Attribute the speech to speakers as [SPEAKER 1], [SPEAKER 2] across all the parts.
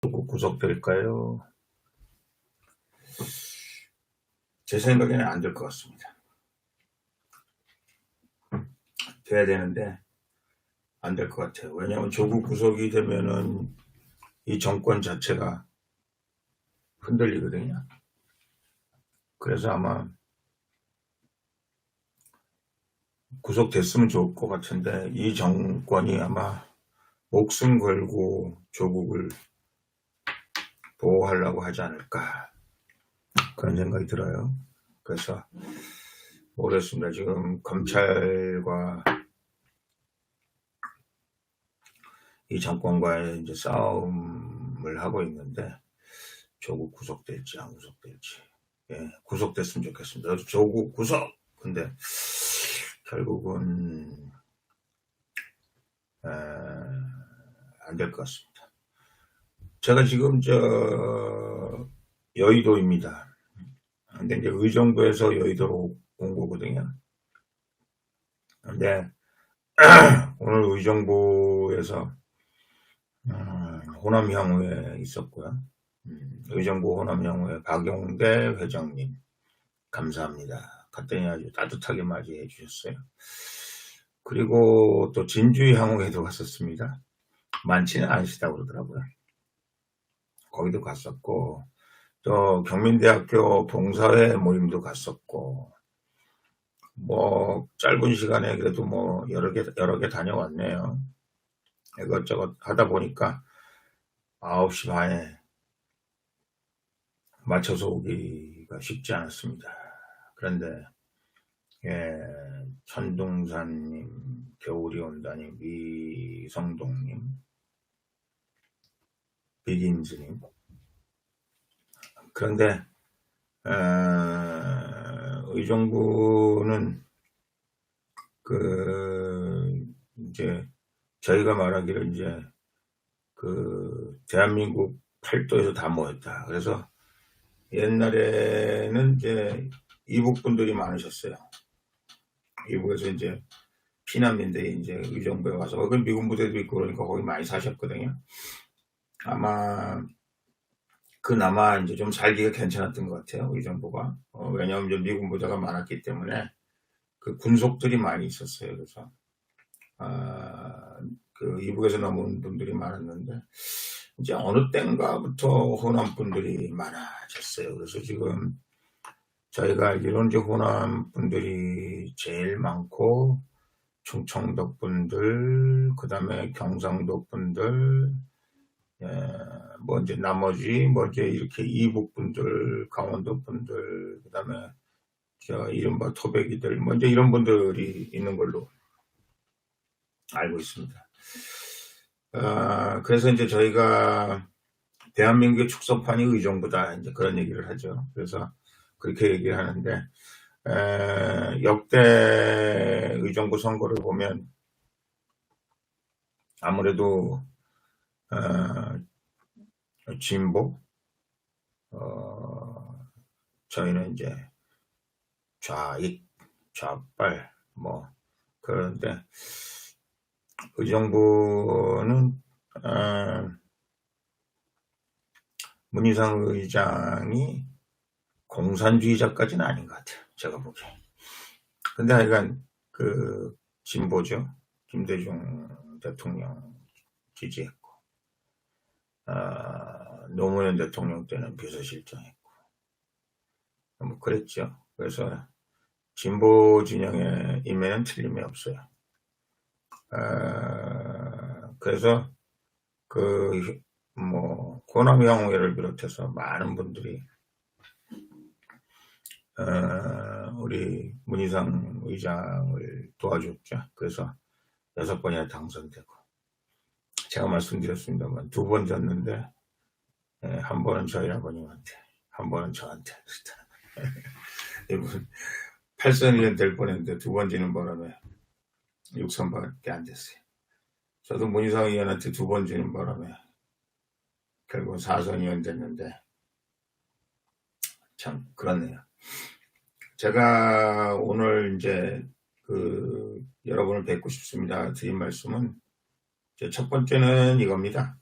[SPEAKER 1] 누구 구속될까요? 제 생각에는 안 될 것 같습니다. 돼야 되는데 안 될 것 같아요. 왜냐하면 조국 구속이 되면은 이 정권 자체가 흔들리거든요. 그래서 아마 구속됐으면 좋을 것 같은데 이 정권이 아마 목숨 걸고 조국을 보호하려고 하지 않을까 그런 생각이 들어요. 그래서 모르겠습니다. 지금 검찰과 이 정권과의 이제 싸움을 하고 있는데 조국 구속될지 안 구속될지. 구속됐으면 좋겠습니다. 조국 구속. 근데 결국은 안 될 것 같습니다. 제가 지금 여의도입니다. 근데 이제 의정부에서 여의도로 온 거거든요. 근데 오늘 의정부에서 호남향후에 있었고요. 의정부 호남향후에 박용대 회장님 감사합니다. 갔더니 아주 따뜻하게 맞이해 주셨어요. 그리고 또 진주의 향후에도 갔었습니다. 많지는 않으시다고 그러더라고요. 거기도 갔었고, 또 경민대학교 봉사회 모임도 갔었고, 뭐 짧은 시간에 그래도 뭐 여러 개 다녀왔네요. 이것저것 하다 보니까 9시 반에 맞춰서 오기가 쉽지 않았습니다. 그런데 천둥산님, 겨울이 온다님, 미성동님, 비긴즈님. 그런데 의정부는 이제 저희가 말하기를 이제 대한민국 팔도에서 다 모였다. 그래서 옛날에는 이제 이북분들이 많으셨어요. 이북에서 이제 피난민들이 이제 의정부에 와서 거기 미군 부대도 있고 그러니까 거기 많이 사셨거든요. 아마 그나마 이제 좀 살기가 괜찮았던 것 같아요. 의정부가. 왜냐하면 이제 미군 부대가 많았기 때문에 그 군속들이 많이 있었어요. 그래서 이북에서 넘어온 분들이 많았는데 이제 어느 때인가부터 호남 분들이 많아졌어요. 그래서 지금 저희가 알기로는 이제 호남 분들이 제일 많고 충청도 분들, 그 다음에 경상도 분들, 뭐 이제 나머지 뭐 이제 이렇게 이북 분들, 강원도 분들, 그 다음에 이른바 토백이들, 뭐 이제 이런 분들이 있는 걸로 알고 있습니다. 그래서 이제 저희가 대한민국의 축소판이 의정부다 이제 그런 얘기를 하죠. 그래서 그렇게 얘기를 하는데 역대 의정부 선거를 보면 아무래도 진보 저희는 이제 좌익 좌빨 뭐 그런데 의정부는 문희상 의장이 공산주의자까지는 아닌 것 같아요. 제가 보기에. 근데 하여간 진보죠. 김대중 대통령 지지했고 노무현 대통령 때는 비서실장했고 뭐 그랬죠. 그래서 진보 진영의 임에는 틀림이 없어요. 그래서 호남 향후회를 비롯해서 많은 분들이 우리 문희상 의장을 도와줬죠. 그래서 6번이나 당선되고 제가 말씀드렸습니다만 2번 졌는데 한 번은 저희 아버님한테 한 번은 저한테 이분 8선이면 될 뻔했는데 2번 지는 바람에 6선밖에 안 됐어요. 저도 문희상 의원한테 2번 지는 바람에 결국 4선 의원 됐는데 참 그렇네요. 제가 오늘 이제 여러분을 뵙고 싶습니다. 드린 말씀은 첫 번째는 이겁니다.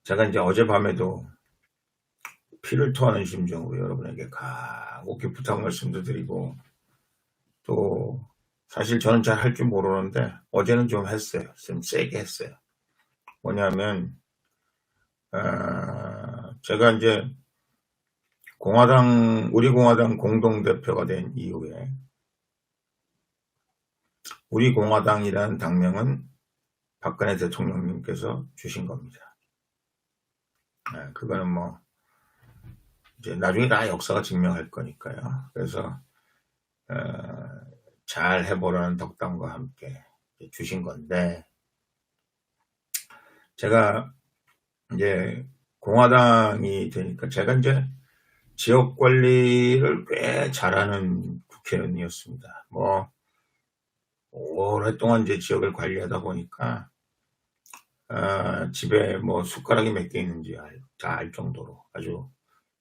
[SPEAKER 1] 제가 이제 어젯밤에도 피를 토하는 심정으로 여러분에게 간곡히 부탁 말씀도 드리고, 또 사실 저는 잘 할 줄 모르는데 어제는 좀 했어요. 좀 세게 했어요. 뭐냐면 제가 이제 우리 공화당 공동대표가 된 이후에, 우리 공화당이라는 당명은 박근혜 대통령님께서 주신 겁니다. 그거는 뭐 이제 나중에 다 역사가 증명할 거니까요. 그래서 잘 해보라는 덕담과 함께 주신 건데, 제가 이제 공화당이 되니까 제가 이제 지역 관리를 꽤 잘하는 국회의원이었습니다. 뭐 오랫동안 이제 지역을 관리하다 보니까 집에 뭐 숟가락이 몇 개 있는지 다 알 정도로 아주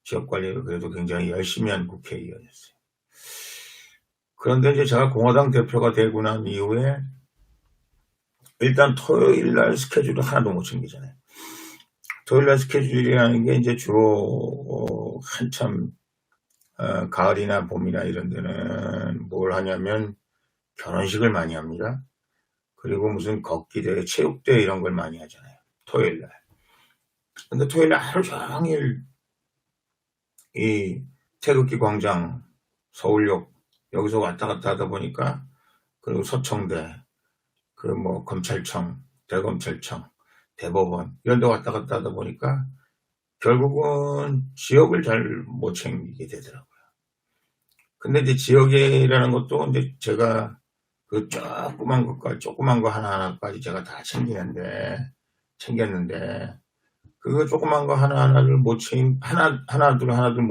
[SPEAKER 1] 지역 관리를 그래도 굉장히 열심히 한 국회의원이었어요. 그런데 이제 제가 공화당 대표가 되고 난 이후에 일단 토요일 날 스케줄을 하나도 못 챙기잖아요. 토요일 날 스케줄이라는 게 이제 주로 한참 가을이나 봄이나 이런 데는 뭘 하냐면 결혼식을 많이 합니다. 그리고 무슨 걷기대회, 체육대회 이런 걸 많이 하잖아요. 토요일 날. 근데 토요일 날 하루 종일 이 태극기 광장, 서울역 여기서 왔다 갔다 하다 보니까, 그리고 서청대, 그 뭐 검찰청, 대검찰청, 대법원 이런 데 왔다 갔다 하다 보니까 결국은 지역을 잘 못 챙기게 되더라고요. 근데 이제 지역이라는 것도 이제 제가 그 조그만 거 하나하나까지 제가 다 챙겼는데, 그거 조그만 거 하나둘 못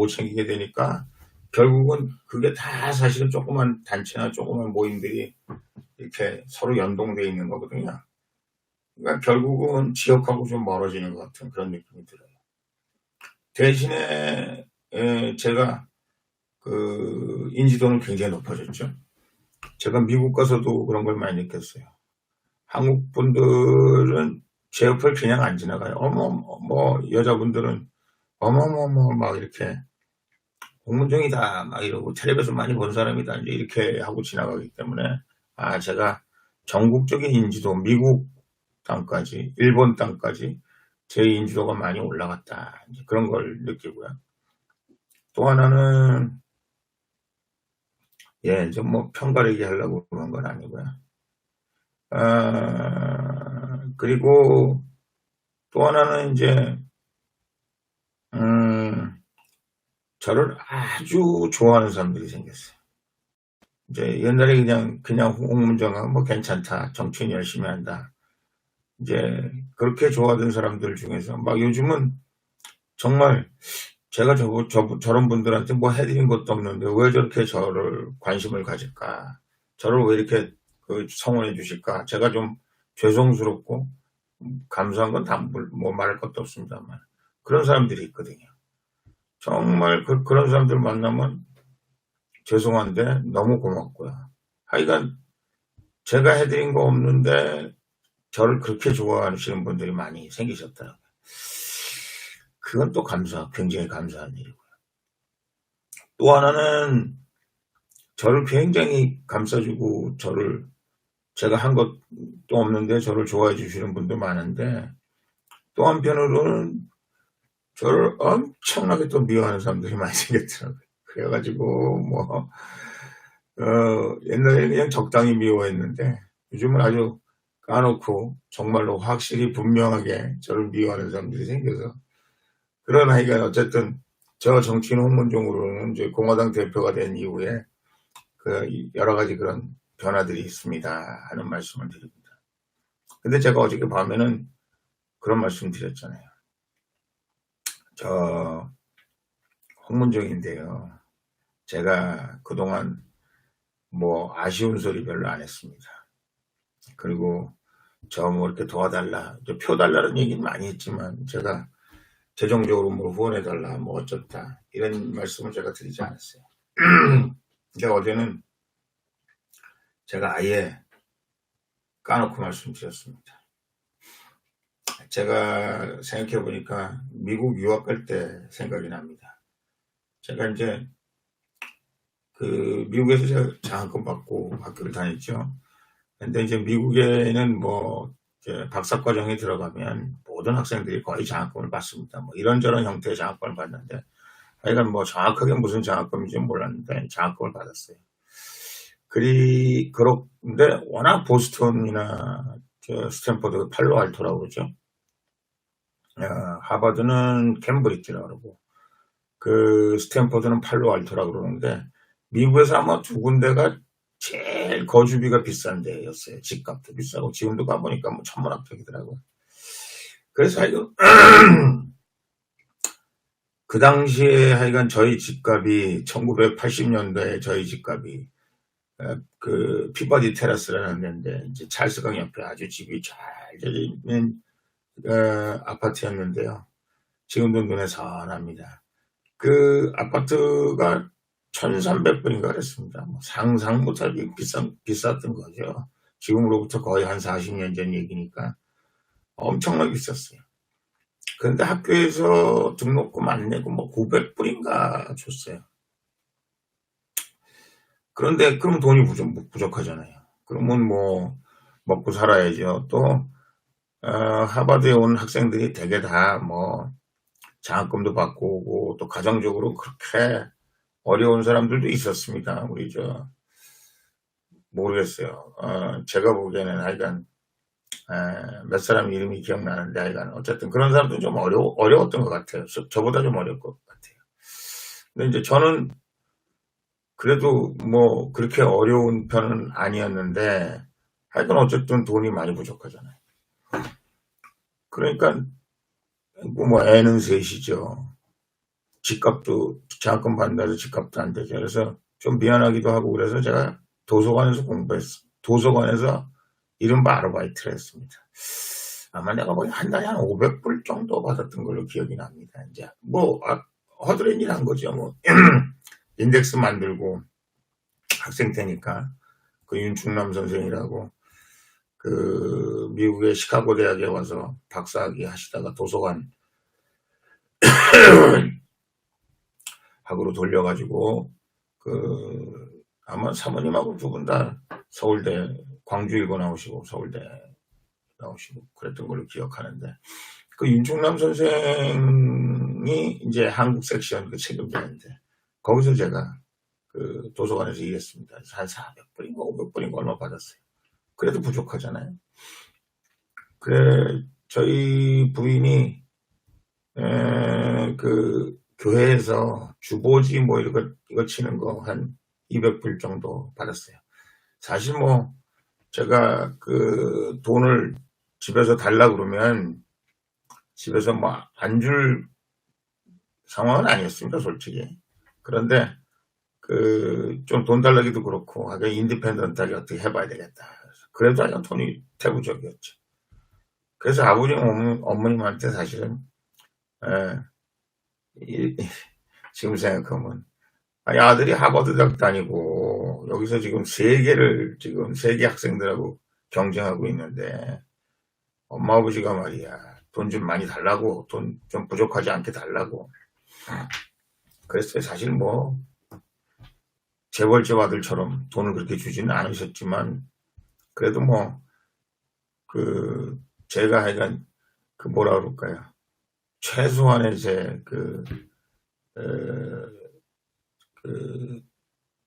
[SPEAKER 1] 챙기게 되니까 결국은 그게 다 사실은 조그만 단체나 조그만 모임들이 이렇게 서로 연동되어 있는 거거든요. 그러니까 결국은 지역하고 좀 멀어지는 것 같은 그런 느낌이 들어요. 대신에 제가 그 인지도는 굉장히 높아졌죠. 제가 미국 가서도 그런 걸 많이 느꼈어요. 한국 분들은 제 옆을 그냥 안 지나가요. 뭐 여자분들은 어머머머 막 이렇게 공문정이다 막 이러고, 텔레비에서 많이 본 사람이다 이제 이렇게 하고 지나가기 때문에, 제가 전국적인 인지도, 미국 땅까지, 일본 땅까지 제 인지도가 많이 올라갔다, 이제 그런 걸 느끼고요. 또 하나는, 이제 뭐 편가르기 하려고 그런 건 아니고요. 그리고 또 하나는 이제 저를 아주 좋아하는 사람들이 생겼어요. 이제 옛날에 그냥 홍문정아 뭐 괜찮다, 정치인 열심히 한다, 이제 그렇게 좋아하던 사람들 중에서 막 요즘은 정말 제가 저런 분들한테 뭐 해드린 것도 없는데 왜 저렇게 저를 관심을 가질까, 저를 왜 이렇게 성원해 주실까, 제가 좀 죄송스럽고 감사한 건 다 뭐 말할 것도 없습니다만, 그런 사람들이 있거든요. 정말 그런 사람들 만나면 죄송한데 너무 고맙고요. 하여간 제가 해드린 거 없는데 저를 그렇게 좋아하시는 분들이 많이 생기셨더라고요. 그건 또 굉장히 감사한 일이고요. 또 하나는 저를 굉장히 감싸주고 제가 한 것도 없는데 저를 좋아해 주시는 분도 많은데, 또 한편으로는 저를 엄청나게 또 미워하는 사람들이 많이 생겼더라고요. 그래가지고 옛날에는 그냥 적당히 미워했는데 요즘은 아주 까놓고 정말로 확실히 분명하게 저를 미워하는 사람들이 생겨서, 그런 하여간 어쨌든 저 정치인 홍문종으로는 이제 공화당 대표가 된 이후에 여러 가지 그런 변화들이 있습니다 하는 말씀을 드립니다. 근데 제가 어저께 밤에는 그런 말씀 드렸잖아요. 저 홍문종인데요, 제가 그동안 뭐 아쉬운 소리 별로 안 했습니다. 그리고 저 뭐 이렇게 도와달라, 표 달라는 얘기는 많이 했지만 제가 재정적으로 뭐 후원해달라, 뭐 어쩌다 이런 말씀을 제가 드리지 않았어요. 근데 어제는 제가 아예 까놓고 말씀드렸습니다. 제가 생각해 보니까 미국 유학 갈 때 생각이 납니다. 제가 이제 미국에서 제가 장학금 받고 학교를 다녔죠. 근데 이제 미국에는 뭐 이제 박사과정에 들어가면 모든 학생들이 거의 장학금을 받습니다. 뭐 이런저런 형태의 장학금을 받는데 하여간 뭐 정확하게 무슨 장학금인지 몰랐는데 장학금을 받았어요. 그런데 워낙 보스턴이나 스탠퍼드 팔로알토라고 그러죠. 하버드는 캠브리지라고 그러고 스탠퍼드는 팔로알토라고 그러는데 미국에서 아마 두 군데가 제일 거주비가 비싼 데였어요. 집값도 비싸고 지금도 가보니까 뭐 천문학적이더라고요. 그래서 하여간 그 당시에 하여간 저희 집값이 1980년도에 저희 집값이 피버디 테라스라는 데인데 이제 찰스강 옆에 아주 집이 잘 되어있는 아파트였는데요. 지금도 눈에 선합니다. 그 아파트가 1,300불인가 그랬습니다. 뭐 상상 못하게 비쌌던 거죠. 지금으로부터 거의 한 40년 전 얘기니까 엄청나게 비쌌어요. 그런데 학교에서 등록금 안 내고 뭐 900불인가 줬어요. 그런데 그럼 돈이 부족하잖아요. 그러면 뭐 먹고 살아야죠. 또 하버드에 온 학생들이 대개 다 뭐 장학금도 받고 오고 또 가정적으로 그렇게 어려운 사람들도 있었습니다. 우리 모르겠어요. 제가 보기에는 하여간 몇 사람 이름이 기억나는데 하여간 어쨌든 그런 사람들은 좀 어려웠던 것 같아요. 저보다 좀 어려울 것 같아요. 근데 이제 저는 그래도 뭐 그렇게 어려운 편은 아니었는데 하여간 어쨌든 돈이 많이 부족하잖아요. 그러니까 뭐 애는 셋이죠. 집값도 장학금 받는다고 집값도 안 되죠. 그래서 좀 미안하기도 하고 그래서 제가 도서관에서 공부했어. 도서관에서 이른바 아르바이트를 했습니다. 아마 내가 거의 한 달에 한 500불 정도 받았던 걸로 기억이 납니다. 이제 뭐 허드렛 일 한 거죠. 뭐 인덱스 만들고 학생 때니까 윤충남 선생이라고 미국의 시카고 대학에 와서 박사학위 하시다가 도서관 학으로 돌려가지고 아마 사모님하고 두 분 다 서울대 광주일고 나오시고 서울대 나오시고 그랬던 걸로 기억하는데 윤충남 선생이 이제 한국 섹션 책임자인데 거기서 제가 도서관에서 일했습니다. 한 400불인가 500불인가 얼마 받았어요. 그래도 부족하잖아요. 그래 저희 부인이 교회에서 주보지 뭐 이거 치는 거 한 200불 정도 받았어요. 사실 뭐 제가 돈을 집에서 달라 그러면 집에서 뭐 안 줄 상황은 아니었습니다, 솔직히. 그런데 좀 돈 달라기도 그렇고 하여간 인디펜던트하게 어떻게 해봐야 되겠다. 그래도 하여간 돈이 태부적이었죠. 그래서 아버님 어머님한테 사실은 지금 생각하면 아들이 하버드 대학 다니고 여기서 지금 세계 학생들하고 경쟁하고 있는데 엄마 아버지가 말이야 돈 좀 많이 달라고 돈 좀 부족하지 않게 달라고 그랬어요. 사실 뭐 재벌집 아들처럼 돈을 그렇게 주지는 않으셨지만 그래도 뭐 제가 하여간 뭐라 그럴까요? 최소한의 제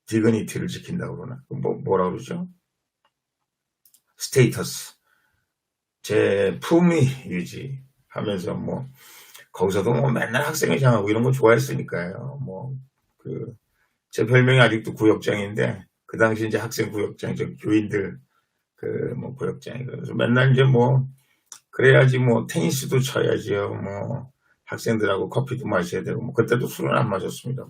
[SPEAKER 1] 디그니티를 지킨다고 그러나 뭐라 그러죠? 스테이터스 제 품위 유지하면서 뭐 거기서도 뭐 맨날 학생회장하고 이런 거 좋아했으니까요. 뭐 제 별명이 아직도 구역장인데 그 당시 이제 학생 구역장 교인들 뭐 구역장이 그래서 맨날 이제 뭐 그래야지 뭐 테니스도 쳐야지요. 뭐 학생들하고 커피도 마셔야 되고 뭐 그때도 술은 안 마셨습니다.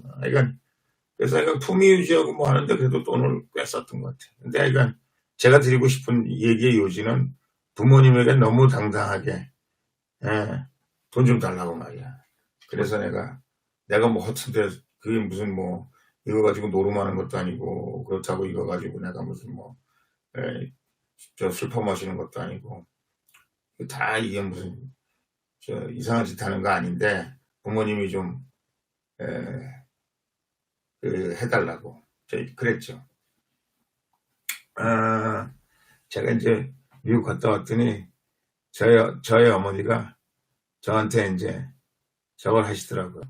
[SPEAKER 1] 그래서 품위 유지하고 뭐 하는데 그래도 돈을 꽤 썼던 것 같아요. 근데 제가 드리고 싶은 얘기의 요지는 부모님에게 너무 당당하게 돈 좀 달라고 말이야. 그래서 내가 뭐 허튼데 그게 무슨 뭐 이거 가지고 노름하는 것도 아니고 그렇다고 이거 가지고 내가 무슨 뭐 술 퍼마시는 것도 아니고 다 이게 무슨 이상한 짓 하는 거 아닌데 부모님이 좀 해달라고 그랬죠. 제가 이제 미국 갔다 왔더니 저희 어머니가 저한테 이제 저걸 하시더라고요.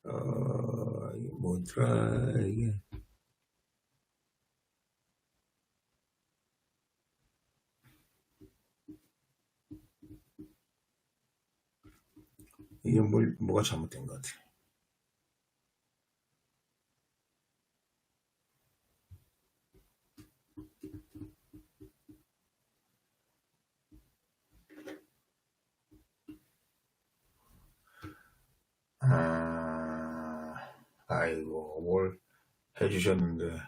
[SPEAKER 1] 이게 뭐더라 이게 뭐가 잘못된 것 같아요. 아이고 뭘 해주셨는데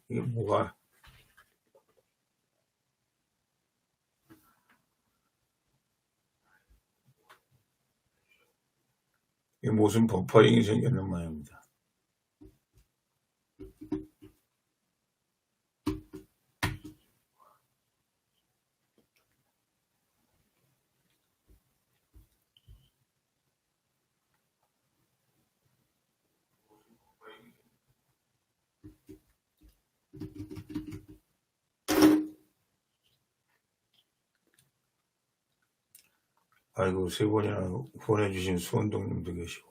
[SPEAKER 1] 이게 뭐가 이게 무슨 버퍼링이 생겼는 모양입니다. 아이고 3번이나 후원해주신 수원동님도 계시고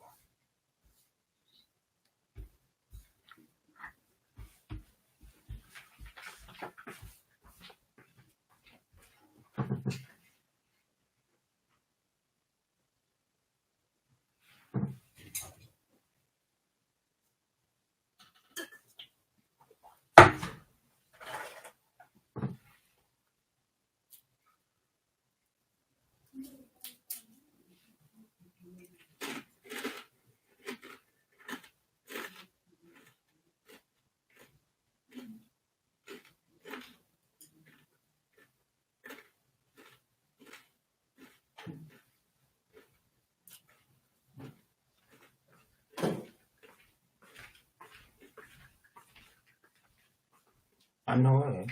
[SPEAKER 1] 안 나와요.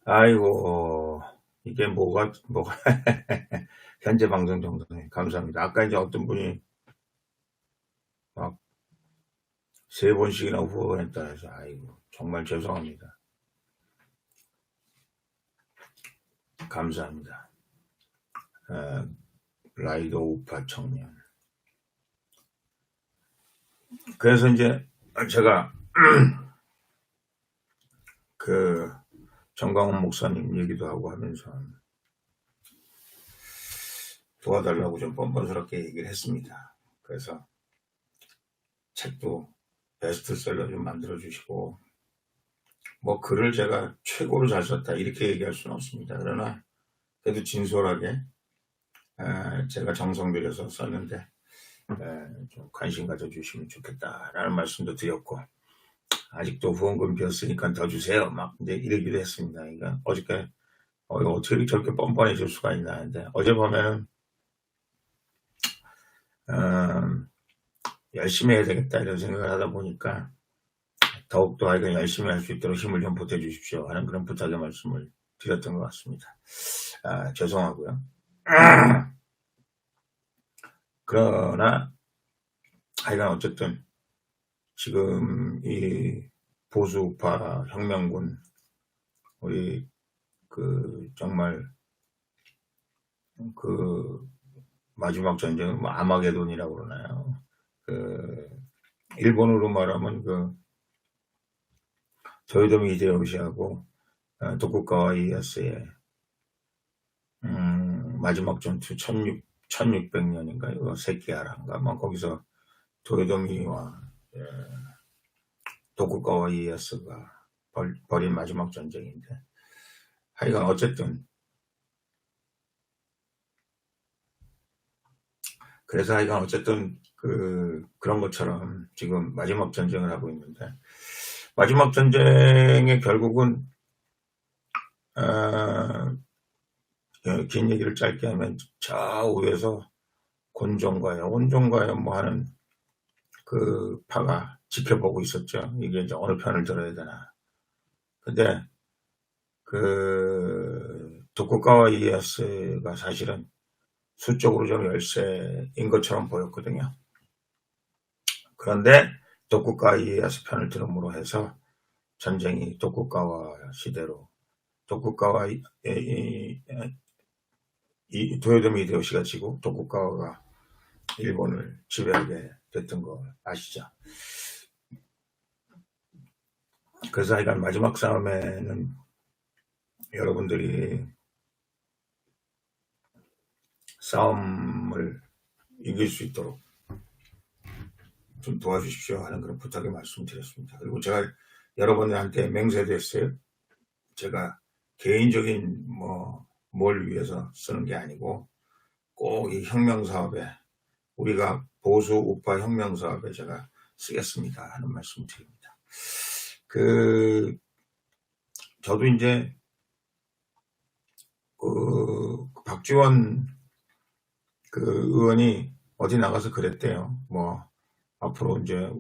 [SPEAKER 1] 아이고 이게 뭐가 현재 방송 정도네. 감사합니다. 아까 이제 어떤 분이 막 3번씩이나 후원했다 해서 아이고 정말 죄송합니다. 감사합니다. 라이더 우파 청년. 그래서 이제 제가 그 정광훈 목사님 얘기도 하고 하면서 도와달라고 좀 뻔뻔스럽게 얘기를 했습니다. 그래서 책도 베스트셀러 좀 만들어주시고 뭐 글을 제가 최고로 잘 썼다 이렇게 얘기할 수는 없습니다. 그러나 그래도 진솔하게 제가 정성 들여서 썼는데 좀 관심 가져주시면 좋겠다라는 말씀도 드렸고 아직도 후원금 비었으니까 더 주세요 막 이제 이러기도 했습니다. 그러니까 어저께 어떻게 저렇게 뻔뻔해질 수가 있나 하는데 어제 보면은 열심히 해야 되겠다 이런 생각을 하다 보니까 더욱더 하여간 열심히 할 수 있도록 힘을 좀 보태주십시오 하는 그런 부탁의 말씀을 드렸던 것 같습니다. 죄송하고요. 그러나 하여간 어쨌든 지금 이 보수우파 혁명군 우리 정말 마지막 전쟁은 뭐 아마게돈이라고 그러나요? 일본어로 말하면 도요토미 히데요시하고 도쿠가와 이에야스의 마지막 전투 1600년인가요? 세키하라인가? 뭐 거기서 도요토미와 도쿠가와 이에야스가 벌인 마지막 전쟁인데 하여간 어쨌든 그래서 하여간 어쨌든 그런 것처럼 지금 마지막 전쟁을 하고 있는데 마지막 전쟁의 결국은 긴 얘기를 짧게 하면 좌우에서 곤종과요 온종과요 뭐 하는 파가 지켜보고 있었죠. 이게 이제 어느 편을 들어야 되나. 근데 도쿠가와 이에야스가 사실은 수적으로 좀 열세인 것처럼 보였거든요. 그런데 도쿠가와 이에야스 편을 들음으로 해서 전쟁이 도쿠가와 시대로 도쿠가와 도요토미 히데요시가 지고 도쿠가와가 일본을 지배하게 됐던 거 아시죠? 그래서 하여간 마지막 싸움에는 여러분들이 싸움을 이길 수 있도록 좀 도와주십시오 하는 그런 부탁을 말씀드렸습니다. 그리고 제가 여러분들한테 맹세도 했어요. 제가 개인적인 뭘 위해서 쓰는 게 아니고 꼭 이 혁명사업에 우리가 보수 우파 혁명사업에 제가 쓰겠습니다 하는 말씀 드립니다. 저도 이제 박지원 의원이 어디 나가서 그랬대요. 앞으로 이제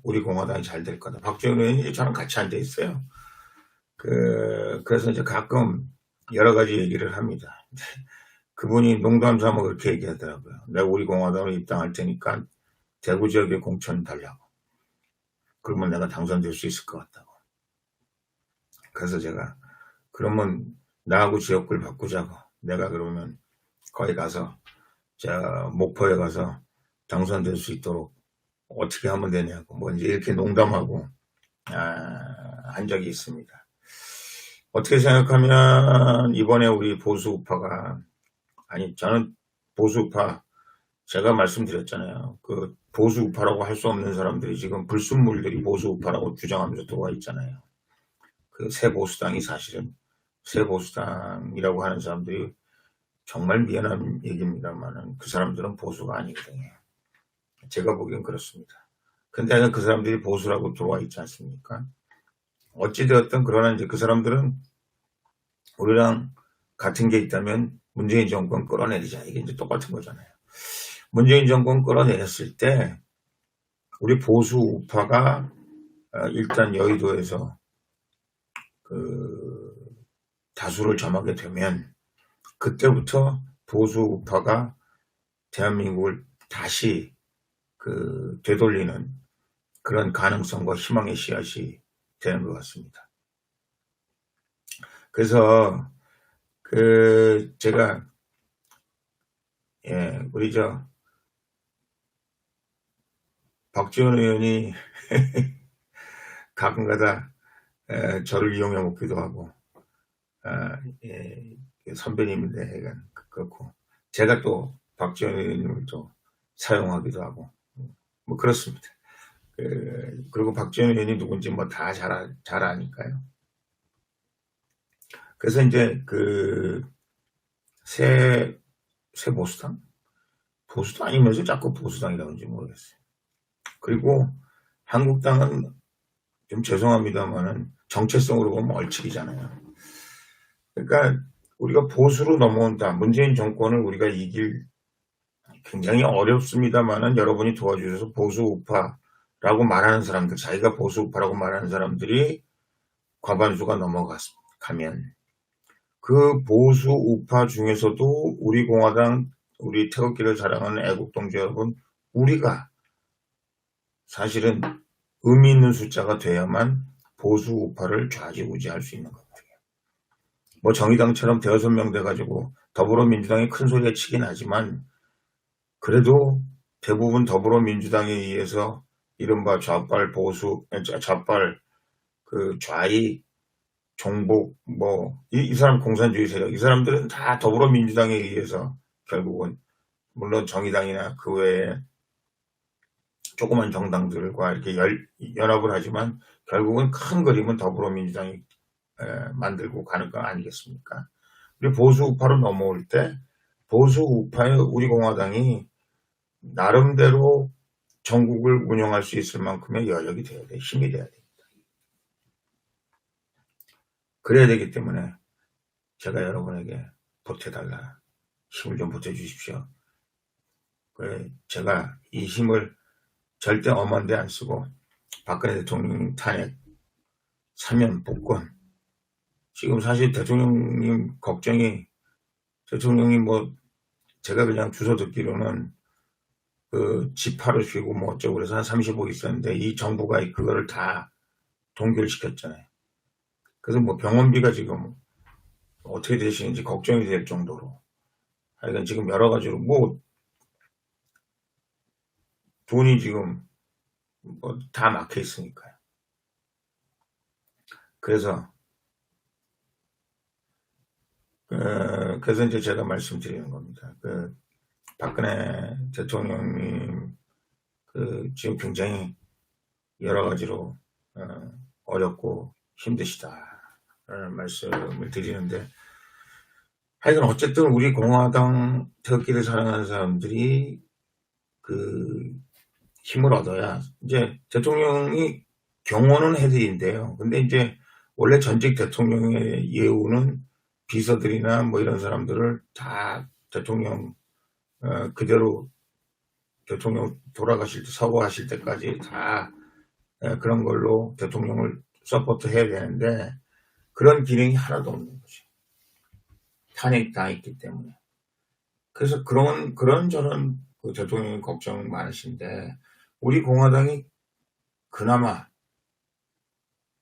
[SPEAKER 1] 우리 공화당이 잘 될 거다. 박지원 의원이 저랑 같이 앉아 있어요. 그래서 이제 가끔 여러 가지 얘기를 합니다. 그분이 농담 삼아 그렇게 얘기하더라고요. 내가 우리 공화당으로 입당할 테니까 대구 지역에 공천 달라고. 그러면 내가 당선될 수 있을 것 같다고. 그래서 제가 그러면 나하고 지역구를 바꾸자고. 내가 그러면 거기 가서 목포에 가서 당선될 수 있도록 어떻게 하면 되냐고 이제 이렇게 농담하고 한 적이 있습니다. 어떻게 생각하면 이번에 우리 보수우파가 저는 보수우파 제가 말씀드렸잖아요. 보수우파라고 할 수 없는 사람들이 지금 불순물들이 보수우파라고 주장하면서 들어와 있잖아요. 새 보수당이 사실은 새 보수당이라고 하는 사람들이 정말 미안한 얘기입니다만은 그 사람들은 보수가 아니거든요. 제가 보기엔 그렇습니다. 근데 그 사람들이 보수라고 들어와 있지 않습니까? 어찌되었든 그러나 이제 그 사람들은 우리랑 같은 게 있다면 문재인 정권 끌어내리자. 이게 이제 똑같은 거잖아요. 문재인 정권 끌어내렸을 때 우리 보수 우파가 일단 여의도에서 다수를 점하게 되면 그때부터 보수 우파가 대한민국을 다시 되돌리는 그런 가능성과 희망의 씨앗이 되는 것 같습니다. 그래서 제가 우리 박지원 의원이 가끔가다 저를 이용해 먹기도 하고 선배님인데 그렇고 제가 또 박지원 의원님을 또 사용하기도 하고 그렇습니다. 그리고 박지원 의원이 누군지 다 잘 아니까요. 그래서 이제 새 보수당 아니면서 자꾸 보수당이라는지 모르겠어요. 그리고 한국당은 좀 죄송합니다만은 정체성으로 보면 얼치기잖아요. 그러니까 우리가 보수로 넘어온다. 문재인 정권을 우리가 이길 굉장히 어렵습니다만은 여러분이 도와주셔서 보수 우파라고 말하는 사람들, 자기가 보수 우파라고 말하는 사람들이 과반수가 넘어가면 그 보수 우파 중에서도 우리 공화당, 우리 태극기를 자랑하는 애국동지 여러분, 우리가 사실은 의미 있는 숫자가 돼야만 보수 우파를 좌지우지할 수 있는 겁니다. 뭐 정의당처럼 대여섯 명 돼가지고 더불어민주당이 큰 소리에 치긴 하지만 그래도 대부분 더불어민주당에 의해서 이른바 좌빨 보수, 좌빨 그 좌익, 종북, 이 사람 공산주의 세력, 이 사람들은 다 더불어민주당에 의해서 결국은, 물론 정의당이나 그 외에 조그만 정당들과 이렇게 연합을 하지만 결국은 큰 그림은 더불어민주당이 만들고 가는 거 아니겠습니까? 우리 보수 우파로 넘어올 때 보수 우파의 우리 공화당이 나름대로 전국을 운영할 수 있을 만큼의 여력이 돼야 돼, 힘이 돼야 됩니다. 그래야 되기 때문에 제가 여러분에게 보태달라, 힘을 좀 보태주십시오. 그래, 제가 이 힘을 절대 엄한 데 안 쓰고 박근혜 대통령 탄핵, 사면 복권, 지금 사실 대통령님 걱정이, 대통령이 제가 그냥 주소 듣기로는 그 지파를 쉬고 어쩌고 그래서 한 35 있었는데 이 정부가 그거를 다 동결시켰잖아요. 그래서 병원비가 지금 어떻게 되시는지 걱정이 될 정도로, 하여간 지금 여러 가지로 돈이 지금 다 막혀 있으니까요. 그래서 이제 제가 말씀드리는 겁니다. 박근혜 대통령님 지금 굉장히 여러 가지로 어렵고 힘드시다라는 말씀을 드리는데, 하여간 어쨌든 우리 공화당 태극기를 사랑하는 사람들이 힘을 얻어야, 이제 대통령이 경호는 해드린대요. 근데 이제 원래 전직 대통령의 예우는 비서들이나 이런 사람들을 다 대통령 그대로 대통령 돌아가실 때, 서거하실 때까지 다 그런 걸로 대통령을 서포트 해야 되는데 그런 기능이 하나도 없는 거죠. 탄핵당했기 때문에. 그래서 그런저런 대통령이 걱정 많으신데, 우리 공화당이 그나마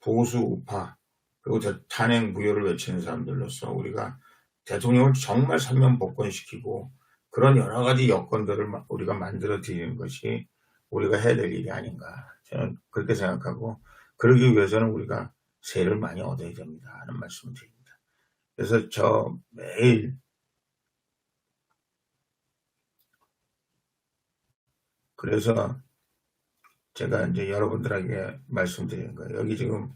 [SPEAKER 1] 보수 우파 그리고 탄핵 무효를 외치는 사람들로서 우리가 대통령을 정말 사면 복권시키고 그런 여러 가지 여건들을 우리가 만들어 드리는 것이 우리가 해야 될 일이 아닌가, 저는 그렇게 생각하고, 그러기 위해서는 우리가 세를 많이 얻어야 됩니다 하는 말씀을 드립니다. 그래서 저 매일 그래서 제가 이제 여러분들에게 말씀드리는 거예요. 여기 지금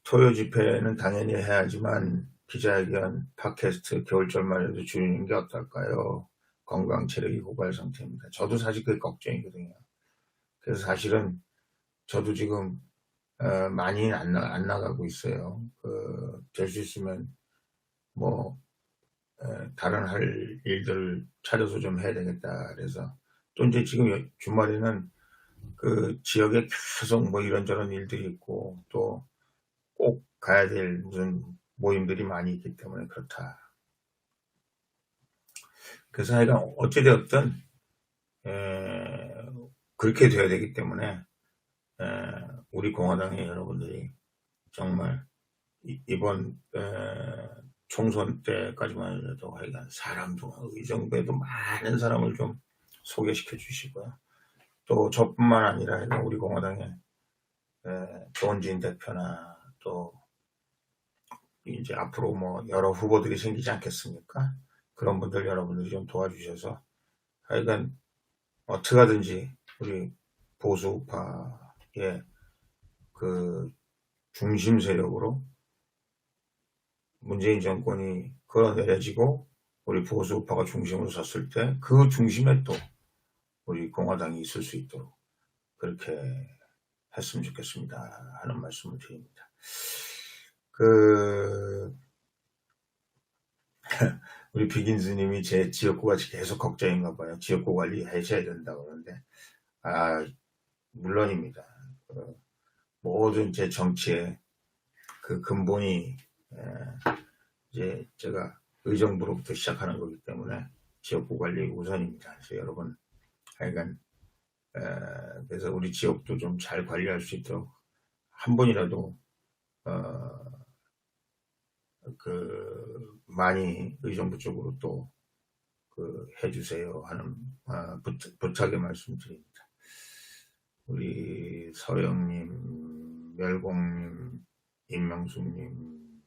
[SPEAKER 1] 토요 집회는 당연히 해야지만 기자회견, 팟캐스트 겨울철만 해도 줄이는 게 어떨까요? 건강 체력이 고갈 상태입니다. 저도 사실 그게 걱정이거든요. 그래서 사실은 저도 지금 많이 안 나가고 있어요. 될 수 있으면 다른 할 일들을 찾아서 좀 해야 되겠다. 그래서 또 이제 지금 주말에는 지역에 계속 이런저런 일들이 있고 또 꼭 가야 될 무슨 모임들이 많이 있기 때문에 그렇다. 그래서 하여간 어찌되었든 그렇게 돼야 되기 때문에 우리 공화당의 여러분들이 정말 이번 총선 때까지만 해도 하여간 사람도 의정부에도 많은 사람을 좀 소개시켜 주시고요. 또 저뿐만 아니라 우리 공화당의 조원진 대표나 또 이제 앞으로 여러 후보들이 생기지 않겠습니까? 그런 분들 여러분들이 좀 도와주셔서 하여간 어떻게 하든지 우리 보수 우파의 중심 세력으로 문재인 정권이 끌어내려지고 우리 보수 우파가 중심으로 섰을 때 그 중심에 또 우리 공화당이 있을 수 있도록 그렇게 했으면 좋겠습니다 하는 말씀을 드립니다. 우리 비긴스님이 제 지역구가 계속 걱정인가 봐요. 지역구 관리 하셔야 된다고 그러는데, 물론입니다. 모든 제 정치의 근본이 이제 제가 의정부로부터 시작하는 거기 때문에 지역구 관리 우선입니다. 그래서 여러분 하여간 그래서 우리 지역도 좀 잘 관리할 수 있도록 한 번이라도 많이 의정부 쪽으로 또 해주세요 하는 부탁의 말씀드립니다. 우리 서영님, 멸공님, 임명수님,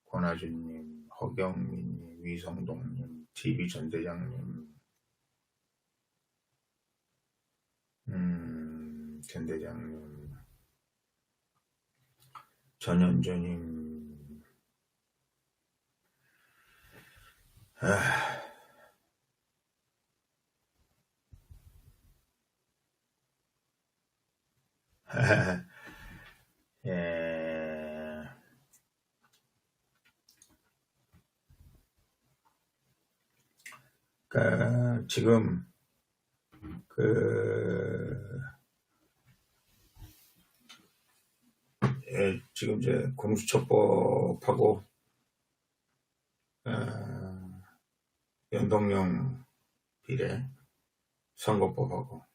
[SPEAKER 1] 권하준님, 허경민님, 위성동님, TV 전대장님, 전대장님, 전현조님, 예. 지금 지금 이제 공수처법하고 연동형 비례 선거법하고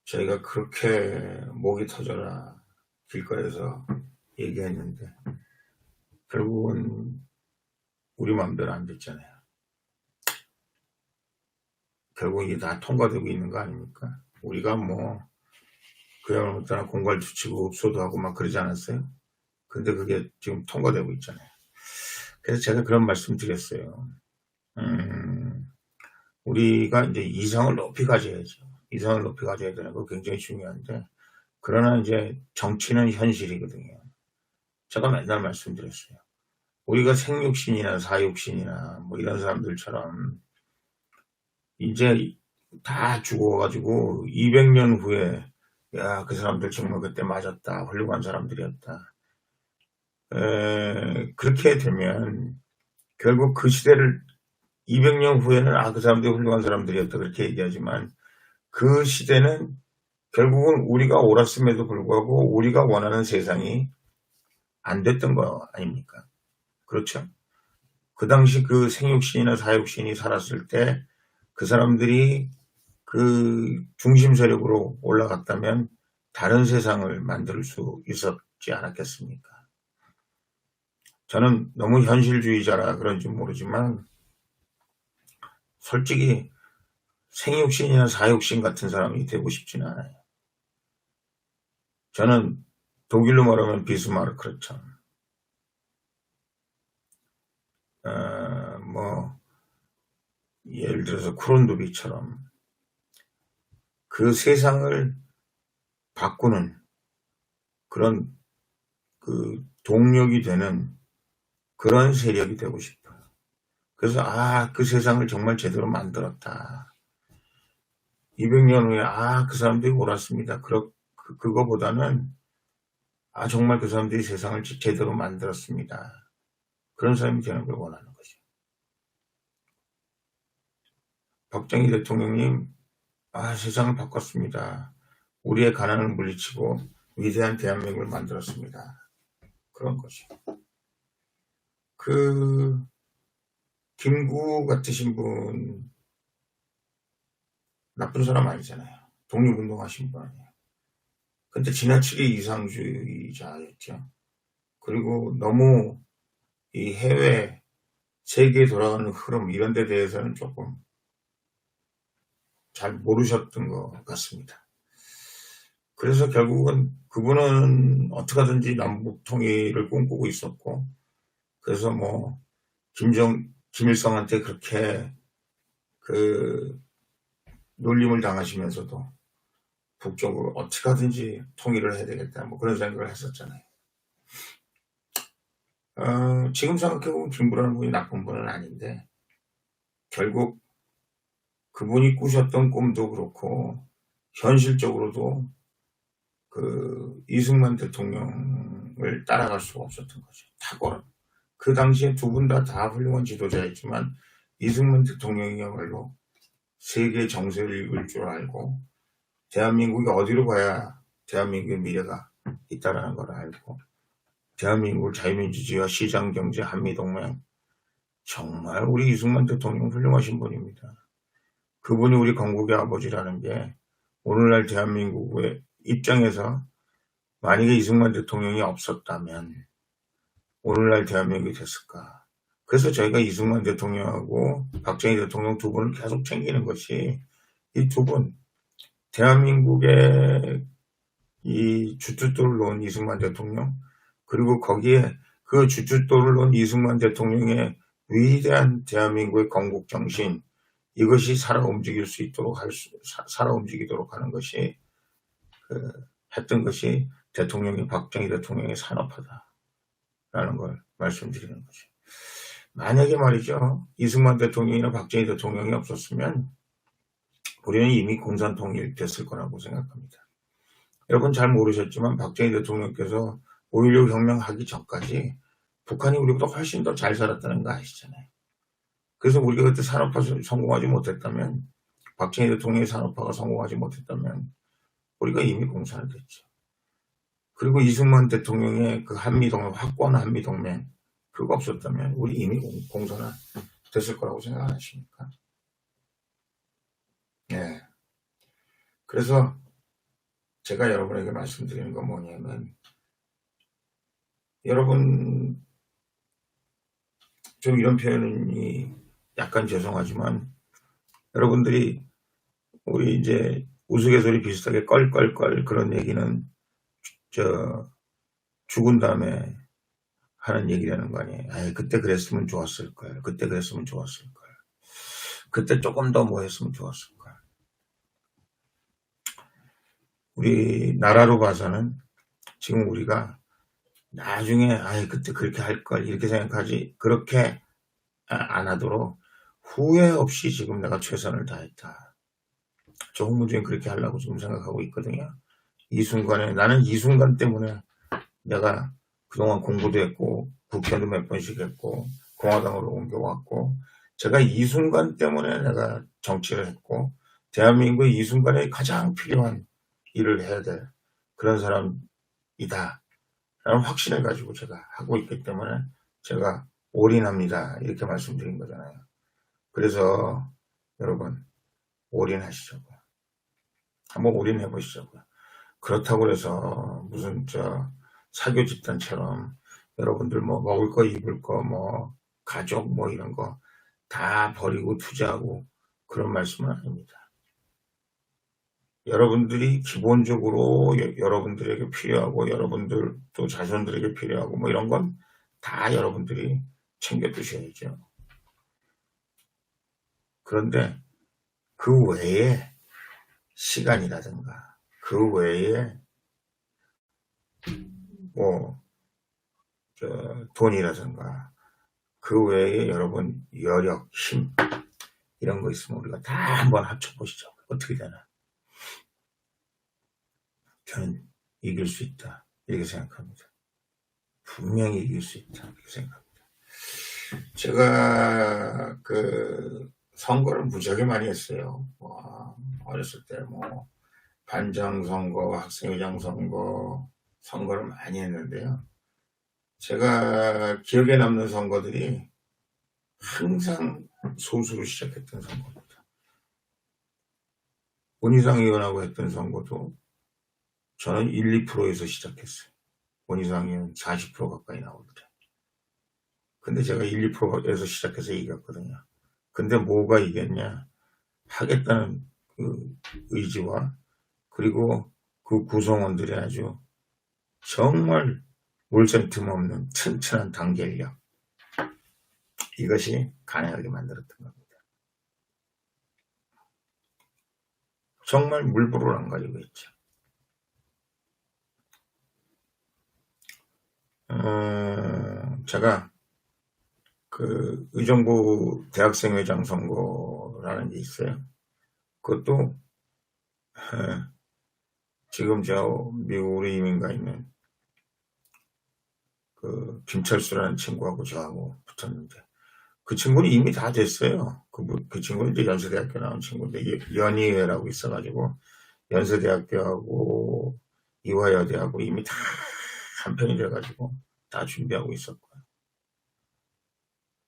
[SPEAKER 1] 저희가 그렇게 목이 터져라 길거리에서 얘기했는데 결국은 우리 마음대로 안 됐잖아요. 결국 이게 다 통과되고 있는 거 아닙니까? 우리가 뭐 그야말로 못하나 공갈 투치고 읍소도 하고 막 그러지 않았어요? 근데 그게 지금 통과되고 있잖아요. 그래서 제가 그런 말씀 드렸어요. 우리가 이제 이성을 높이 가져야죠. 이성을 높이 가져야 되는 거 굉장히 중요한데, 그러나 이제 정치는 현실이거든요. 제가 맨날 말씀드렸어요. 우리가 생육신이나 사육신이나 뭐 이런 사람들처럼 이제 다 죽어가지고 200년 후에 야, 그 사람들 정말 그때 맞았다. 훌륭한 사람들이었다. 그렇게 되면 결국 그 시대를 200년 후에는 그 사람들이 훌륭한 사람들이었다. 그렇게 얘기하지만 그 시대는 결국은 우리가 옳았음에도 불구하고 우리가 원하는 세상이 안 됐던 거 아닙니까? 그렇죠? 그 당시 그 생육신이나 사육신이 살았을 때 그 사람들이 그 중심 세력으로 올라갔다면 다른 세상을 만들 수 있었지 않았겠습니까? 저는 너무 현실주의자라 그런지 모르지만 솔직히 생육신이나 사육신 같은 사람이 되고 싶지는 않아요. 저는 독일로 말하면 비스마르크처럼 예를 들어서 크론두비처럼 그 세상을 바꾸는 그런 그 동력이 되는 그런 세력이 되고 싶어요. 그래서 그 세상을 정말 제대로 만들었다. 200년 후에 그 사람들이 옳았습니다. 그거보다는 정말 그 사람들이 세상을 제대로 만들었습니다. 그런 사람이 되는 걸 원하는 거죠. 박정희 대통령님 세상을 바꿨습니다. 우리의 가난을 물리치고 위대한 대한민국을 만들었습니다. 그런 거죠. 김구 같으신 분 나쁜 사람 아니잖아요. 독립운동하신 분 아니에요. 근데 지나치게 이상주의자였죠. 그리고 너무 이 해외 세계에 돌아가는 흐름 이런 데 대해서는 조금 잘 모르셨던 것 같습니다. 그래서 결국은 그분은 어떻게 하든지 남북 통일을 꿈꾸고 있었고, 그래서 뭐 김일성한테 그렇게 놀림을 당하시면서도 북쪽으로 어떻게 하든지 통일을 해야 되겠다 뭐 그런 생각을 했었잖아요. 지금 생각해보면 김구라는 분이 나쁜 분은 아닌데 결국 그분이 꾸셨던 꿈도 그렇고 현실적으로도 이승만 대통령을 따라갈 수가 없었던 거죠. 탁월한. 그 당시에 두 분 다 훌륭한 지도자였지만 이승만 대통령이야말로 세계 정세를 읽을 줄 알고 대한민국이 어디로 가야 대한민국의 미래가 있다라는 걸 알고 대한민국 자유민주주의와 시장경제 한미동맹, 정말 우리 이승만 대통령 훌륭하신 분입니다. 그분이 우리 건국의 아버지라는 게 오늘날 대한민국의 입장에서 만약에 이승만 대통령이 없었다면 오늘날 대한민국이 됐을까. 그래서 저희가 이승만 대통령하고 박정희 대통령 두 분을 계속 챙기는 것이 이 두 분, 대한민국의 이 주춧돌을 놓은 이승만 대통령, 그리고 거기에 그 주춧돌을 놓은 이승만 대통령의 위대한 대한민국의 건국 정신, 이것이 살아 움직이도록 하는 것이 했던 것이 박정희 대통령의 산업화다라는 걸 말씀드리는 거죠. 만약에 말이죠, 이승만 대통령이나 박정희 대통령이 없었으면 우리는 이미 공산통일 됐을 거라고 생각합니다. 여러분 잘 모르셨지만 박정희 대통령께서 5.16 혁명 하기 전까지 북한이 우리보다 훨씬 더 잘 살았다는 거 아시잖아요. 그래서 우리가 그때 산업화 성공하지 못했다면, 박정희 대통령의 산업화가 성공하지 못했다면 우리가 이미 공산화 됐죠. 그리고 이승만 대통령의 그 한미동맹, 확고한 한미동맹, 그거 없었다면 우리 이미 공산화 됐을 거라고 생각 안 하십니까? 네. 그래서 제가 여러분에게 말씀드리는 건 뭐냐면, 여러분, 좀 이런 표현이 약간 죄송하지만, 여러분들이 우리 이제 우스갯소리 비슷하게 껄껄껄 그런 얘기는 죽은 다음에 하는 얘기라는 거 아니에요. 아이, 그때 그랬으면 좋았을 거예요. 그때 그랬으면 좋았을 거예요. 그때 조금 더 뭐 했으면 좋았을 거예요. 우리 나라로 봐서는 지금 우리가 나중에 아이 그때 그렇게 할 걸 이렇게 생각하지, 그렇게 안 하도록 후회 없이 지금 내가 최선을 다했다. 저 홍문주는 그렇게 하려고 지금 생각하고 있거든요. 이 순간에 나는 이 순간 때문에 내가 그동안 공부도 했고 국회도 몇 번씩 했고 공화당으로 옮겨왔고, 제가 이 순간 때문에 내가 정치를 했고 대한민국의 이 순간에 가장 필요한 일을 해야 될 그런 사람이다 라는 확신을 가지고 제가 하고 있기 때문에 제가 올인합니다 이렇게 말씀드린 거잖아요. 그래서 여러분 올인하시자고요. 한번 올인해 보시자고요. 그렇다고 해서 무슨 사교 집단처럼 여러분들 뭐 먹을 거 입을 거 뭐 가족 뭐 이런 거 다 버리고 투자하고 그런 말씀은 아닙니다. 여러분들이 기본적으로 여러분들에게 필요하고 여러분들 또 자손들에게 필요하고 뭐 이런 건 다 여러분들이 챙겨 두셔야죠. 그런데 그 외에 시간이라든가 그 외에 뭐 돈이라든가 그 외에 여러분 여력, 힘 이런 거 있으면 우리가 다 한번 합쳐보시죠. 어떻게 되나. 저는 이길 수 있다 이렇게 생각합니다. 분명히 이길 수 있다 이렇게 생각합니다. 제가 그 선거를 무지하게 많이 했어요. 어렸을 때 뭐 반장 선거, 학생회장 선거, 선거를 많이 했는데요. 제가 기억에 남는 선거들이 항상 소수로 시작했던 선거입니다. 원희상 의원하고 했던 선거도 저는 1, 2%에서 시작했어요. 원희상 의원 40% 가까이 나올 때. 근데 제가 1, 2%에서 시작해서 이겼거든요. 근데 뭐가 이겼냐? 하겠다는 그 의지와 그리고 그 구성원들이 아주 정말 물샐 틈 없는 튼튼한 단결력, 이것이 가능하게 만들었던 겁니다. 정말 물불을 안 가지고 있죠. 제가 그 의정부 대학생회장 선거라는 게 있어요. 그것도 지금 저 미국으로 이민 가 있는 그 김철수라는 친구하고 저하고 붙었는데, 그 친구는 이미 다 됐어요. 그 친구는 이제 연세대학교 나온 친구인데 연희회라고 있어가지고 연세대학교하고 이화여대하고 이미 다 한편이 돼가지고 다 준비하고 있었고요.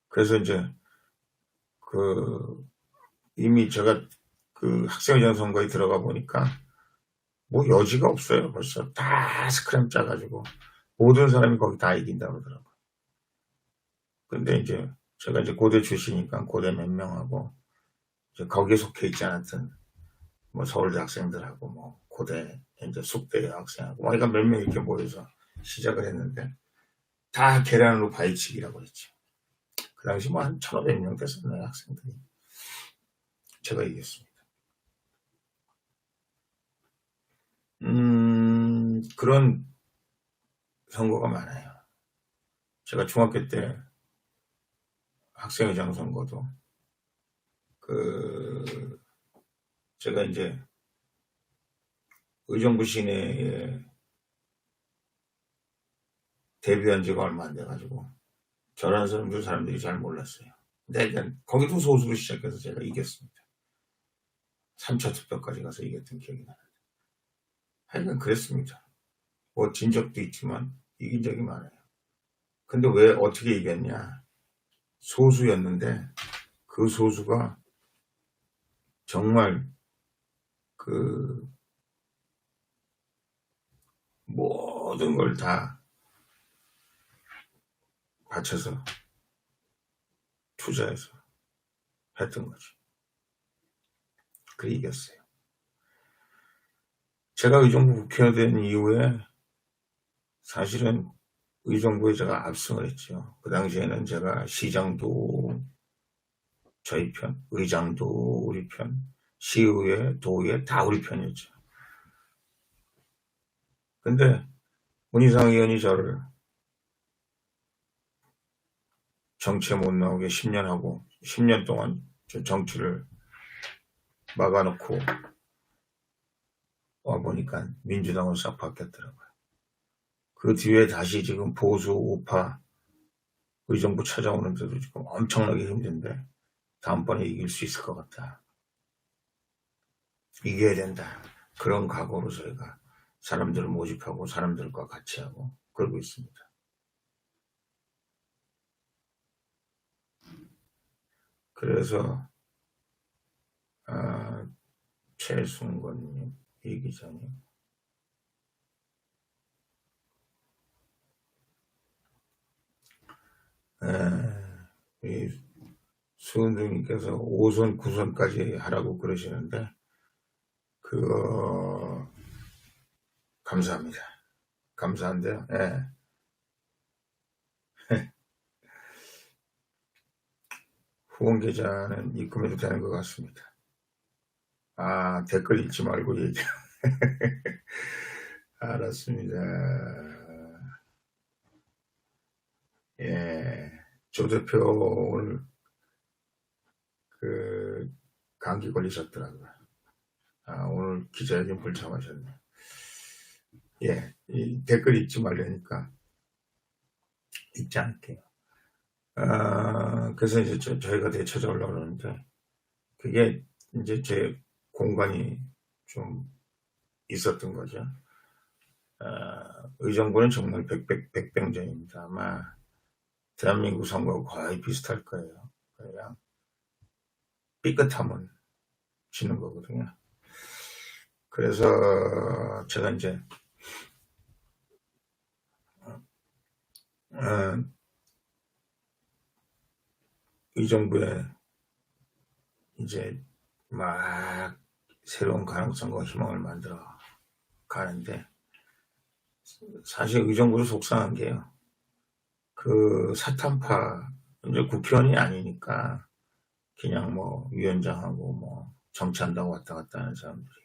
[SPEAKER 1] 그래서 이제 이미 제가 학생회장 선거에 들어가 보니까 뭐 여지가 없어요. 벌써 다 스크램 짜가지고 모든 사람이 거기 다 이긴다고 그러더라고요. 근데 이제 제가 이제 고대 출신이니까 고대 몇 명하고 이제 거기에 속해 있지 않았던 뭐 서울대 학생들하고 뭐 고대 이제 숙대 학생하고 그러니까 몇 명 이렇게 모여서 시작을 했는데 다 계란으로 바위치기라고 했죠. 그 당시 뭐 한 1,500명 됐었나요, 학생들이. 제가 이겼습니다. 그런 선거가 많아요. 제가 중학교 때 학생회장 선거도 제가 이제 의정부 시내에 데뷔한 지가 얼마 안 돼가지고 저라는 사람들이 잘 몰랐어요. 근데 일단 거기도 소수로 시작해서 제가 이겼습니다. 3차 투표까지 가서 이겼던 기억이 나요. 하여간 그랬습니다. 뭐 진 적도 있지만 이긴 적이 많아요. 근데 왜 어떻게 이겼냐? 소수였는데 그 소수가 정말 모든 걸 다 바쳐서 투자해서 했던 거죠. 그래 이겼어요. 제가 의정부 국회의원 된 이후에 사실은 의정부에 제가 압승을 했죠. 그 당시에는 제가 시장도 저희 편, 의장도 우리 편, 시의회, 도의회 다 우리 편이었죠. 근데 문희상 의원이 저를 정치에 못 나오게 10년 하고 10년 동안 정치를 막아놓고 와보니까 민주당으로 싹 바뀌었더라고요. 그 뒤에 다시 지금 보수 우파 의정부 찾아오는데도 지금 엄청나게 힘든데 다음번에 이길 수 있을 것 같다. 이겨야 된다. 그런 각오로 저희가 사람들을 모집하고 사람들과 같이 하고 그러고 있습니다. 그래서 최순건님, 이 기자님, 이 수은중님께서 5선, 9선까지 하라고 그러시는데 그거 감사합니다. 감사한데요. 예. 후원 계좌는 입금해도 되는 것 같습니다. 댓글 읽지 말고 얘기. 알았습니다. 예. 조 대표 오늘 감기 걸리셨더라고요. 오늘 기자회견 불참하셨네. 예. 이 댓글 읽지 말라니까 읽지 않을게요. 그래서 이제 저희가 되찾아오려고 그러는데 그게 이제 제 공간이 좀 있었던 거죠. 의정부는 정말 백병전입니다. 아마 대한민국 선거하고 거의 비슷할 거예요. 그냥 삐끗하면 지는 거거든요. 그래서 제가 이제 의정부에 이제 막 새로운 가능성과 희망을 만들어 가는데 사실 의정부도 속상한 게요. 사탄파 이제 국회의원이 아니니까 그냥 뭐 위원장하고 뭐 정치한다고 왔다 갔다 하는 사람들이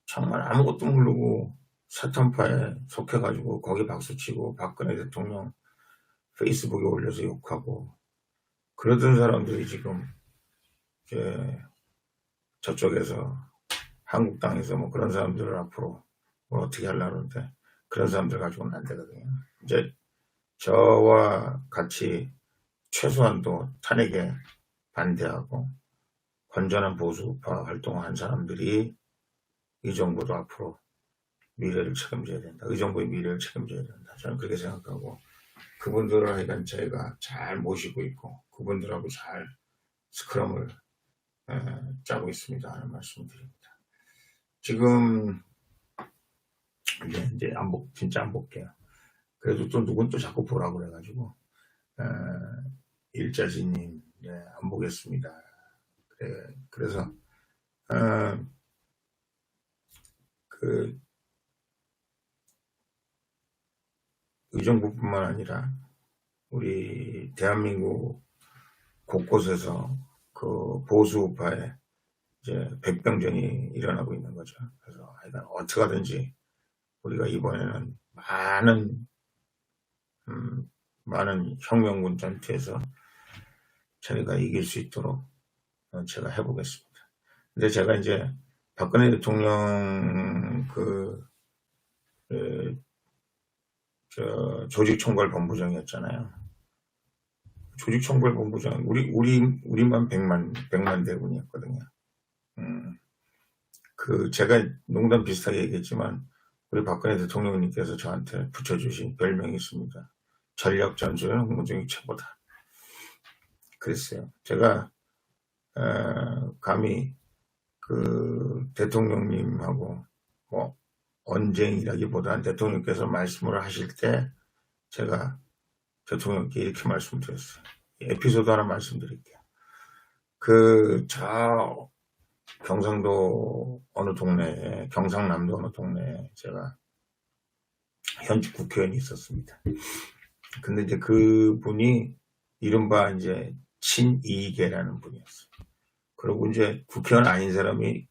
[SPEAKER 1] 정말 아무것도 모르고 사탄파에 속해가지고 거기 박수치고 박근혜 대통령 페이스북에 올려서 욕하고 그러던 사람들이 지금 이제 저쪽에서 한국당에서 뭐 그런 사람들을 앞으로 뭐 어떻게 하려는데 그런 사람들 가지고는 안 되거든요. 이제 저와 같이 최소한도 탄핵에 반대하고 건전한 보수파 활동을 한 사람들이 의정부도 앞으로 미래를 책임져야 된다. 의정부의 미래를 책임져야 된다. 저는 그렇게 생각하고 그분들을 하여간 저희가 잘 모시고 있고 그분들하고 잘 스크럼을 짜고 있습니다 하는 말씀을 드립니다. 지금 이제 진짜 안 볼게요. 그래도 또 누군 또 자꾸 보라고 그래가지고 일자지님 안 보겠습니다. 그래서 그 의정부뿐만 아니라 우리 대한민국 곳곳에서 그 보수우파의 이제 백병전이 일어나고 있는 거죠. 그래서 하여간 어떻게 하든지 우리가 이번에는 많은 혁명군 전투에서 저희가 이길 수 있도록 제가 해보겠습니다. 근데 제가 이제 박근혜 대통령 조직총괄본부장이었잖아요. 조직총괄본부장 우리만 100만 대군이었거든요. 제가 농담 비슷하게 얘기했지만 우리 박근혜 대통령님께서 저한테 붙여주신 별명이 있습니다. 전략전술은 홍문정이 최고다. 그랬어요. 제가 감히 그 대통령님하고 뭐 언쟁이라기보다는 대통령께서 말씀을 하실 때 제가 대통령께 이렇게 말씀드렸어요. 에피소드 하나 말씀드릴게요. 저 경상도 어느 동네에, 경상남도 어느 동네에 제가 현직 국회의원이 있었습니다. 근데 이제 그분이 이른바 이제 친이계라는 분이었어요. 그리고 이제 국회의원 아닌 사람이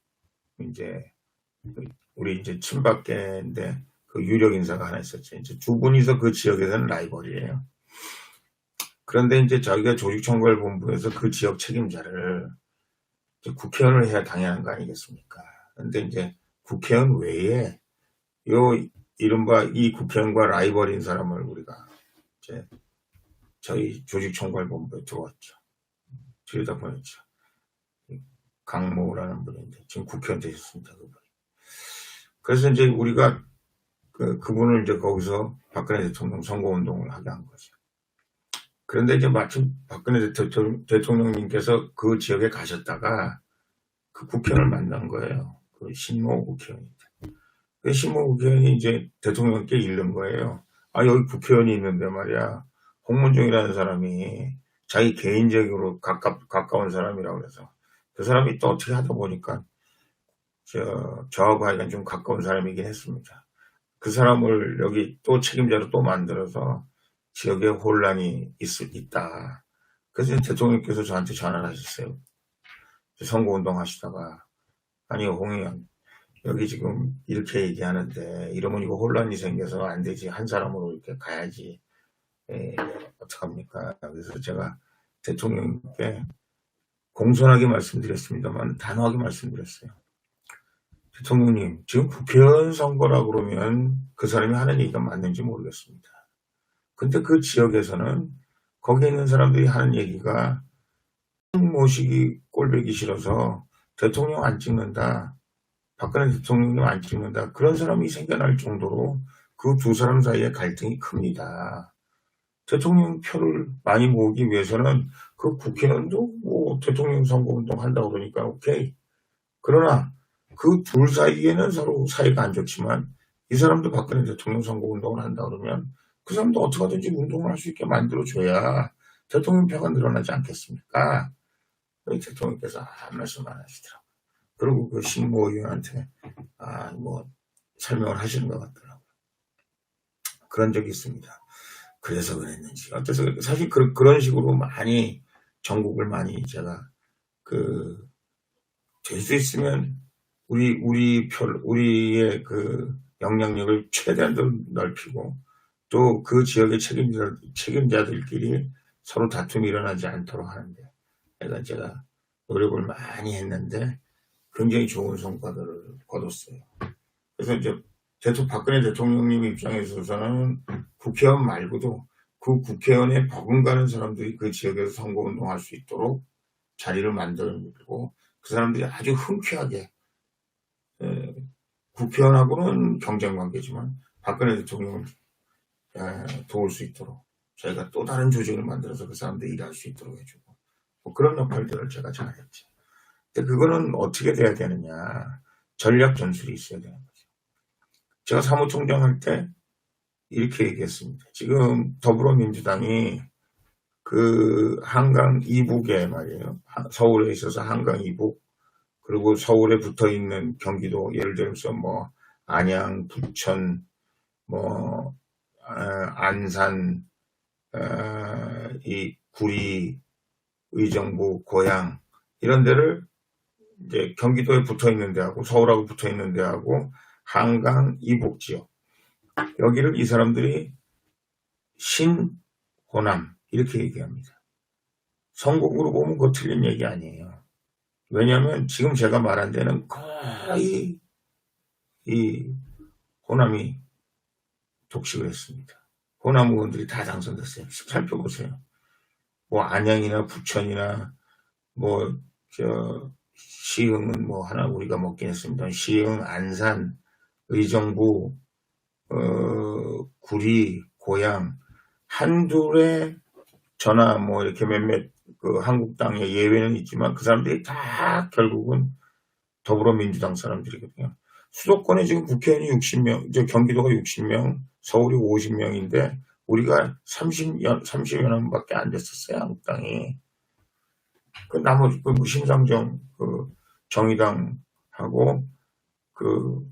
[SPEAKER 1] 이제 우리 이제 친박계인데 그 유력 인사가 하나 있었죠. 이제 두 분이서 그 지역에서는 라이벌이에요. 그런데 이제 저희가 조직총괄본부에서 그 지역 책임자를 국회의원을 해야 당연한 거 아니겠습니까? 근데 이제 국회의원 외에 이른바 이 국회의원과 라이벌인 사람을 우리가 이제 저희 조직총괄본부에 들어왔죠. 들여다 보냈죠. 강모라는 분인데 지금 국회의원 되셨습니다. 그분이. 그래서 이제 우리가 그분을 이제 거기서 박근혜 대통령 선거운동을 하게 한 거죠. 그런데 이제 마침 박근혜 대통령님께서 그 지역에 가셨다가 그 국회의원을 만난 거예요. 그 신모 국회의원인데. 그 신모 국회의원이 이제 대통령께 읽는 거예요. 여기 국회의원이 있는데 말이야. 홍문종이라는 사람이 자기 개인적으로 가까운 사람이라고 그래서 그 사람이 또 어떻게 하다 보니까 저하고 하여간 좀 가까운 사람이긴 했습니다. 그 사람을 여기 또 책임자로 또 만들어서 지역에 혼란이 있다. 그래서 대통령께서 저한테 전화를 하셨어요. 선거운동 하시다가 아니 홍의원 여기 지금 이렇게 얘기하는데 이러면 이거 혼란이 생겨서 안 되지. 한 사람으로 이렇게 가야지. 어떡합니까? 그래서 제가 대통령께 공손하게 말씀드렸습니다만 단호하게 말씀드렸어요. 대통령님, 지금 국회의원 선거라 그러면 그 사람이 하는 얘기가 맞는지 모르겠습니다. 근데 그 지역에서는 거기에 있는 사람들이 하는 얘기가 모시기 꼴보기 싫어서 대통령 안 찍는다. 박근혜 대통령님 안 찍는다. 그런 사람이 생겨날 정도로 그 두 사람 사이에 갈등이 큽니다. 대통령 표를 많이 모으기 위해서는 그 국회의원도 뭐 대통령 선거운동 한다고 그러니까 오케이. 그러나 그 둘 사이에는 서로 사이가 안 좋지만 이 사람도 박근혜 대통령 선거운동을 한다 그러면 그 사람도 어떻게 하든지 운동을 할 수 있게 만들어줘야 대통령 표가 늘어나지 않겠습니까? 대통령께서 한 말씀 안 하시더라고요. 그리고 그 신모 의원한테 뭐 설명을 하시는 것 같더라고요. 그런 적이 있습니다. 그래서 그랬는지 어때서 사실 그런 식으로 많이 전국을 많이 제가 될 수 있으면 우리의 그 영향력을 최대한 더 넓히고 또 그 지역의 책임자들끼리 서로 다툼이 일어나지 않도록 하는데 제가 노력을 많이 했는데 굉장히 좋은 성과들을 거뒀어요. 그래서 이제 박근혜 대통령님 입장에서는 국회의원 말고도 그 국회의원에 버금가는 사람들이 그 지역에서 선거운동할 수 있도록 자리를 만들고 그 사람들이 아주 흔쾌하게 국회의원하고는 경쟁관계지만 박근혜 대통령을 도울 수 있도록 저희가 또 다른 조직을 만들어서 그 사람들이 일할 수 있도록 해주고 뭐 그런 역할들을 제가 잘했지. 근데 그거는 어떻게 돼야 되느냐. 전략 전술이 있어야 되는 거죠. 제가 사무총장 할 때 이렇게 얘기했습니다. 지금 더불어민주당이 그 한강 이북에 말이에요. 서울에 있어서 한강 이북 그리고 서울에 붙어 있는 경기도 예를 들어서 뭐 안양, 부천, 뭐 안산, 이 구리, 의정부, 고양 이런 데를 이제 경기도에 붙어 있는 데하고 서울하고 붙어 있는 데하고 한강 이북 지역 여기를 이 사람들이 신호남 이렇게 얘기합니다. 선곡으로 보면 그거 틀린 얘기 아니에요. 왜냐하면 지금 제가 말한 데는 거의 이 호남이 독식을 했습니다. 호남 의원들이 다 당선됐어요. 살펴보세요. 뭐 안양이나 부천이나 뭐 저 시흥은 뭐 하나 우리가 먹긴 했습니다. 시흥, 안산, 의정부, 구리, 고양 한둘의 전화 뭐 이렇게 몇몇 그 한국당의 예외는 있지만 그 사람들이 다 결국은 더불어민주당 사람들이거든요. 수도권에 지금 국회의원이 60명, 이제 경기도가 60명, 서울이 50명인데 우리가 30여 명밖에 안 됐었어요. 한국당이. 그 나머지 그 무신상정 그 정의당하고 그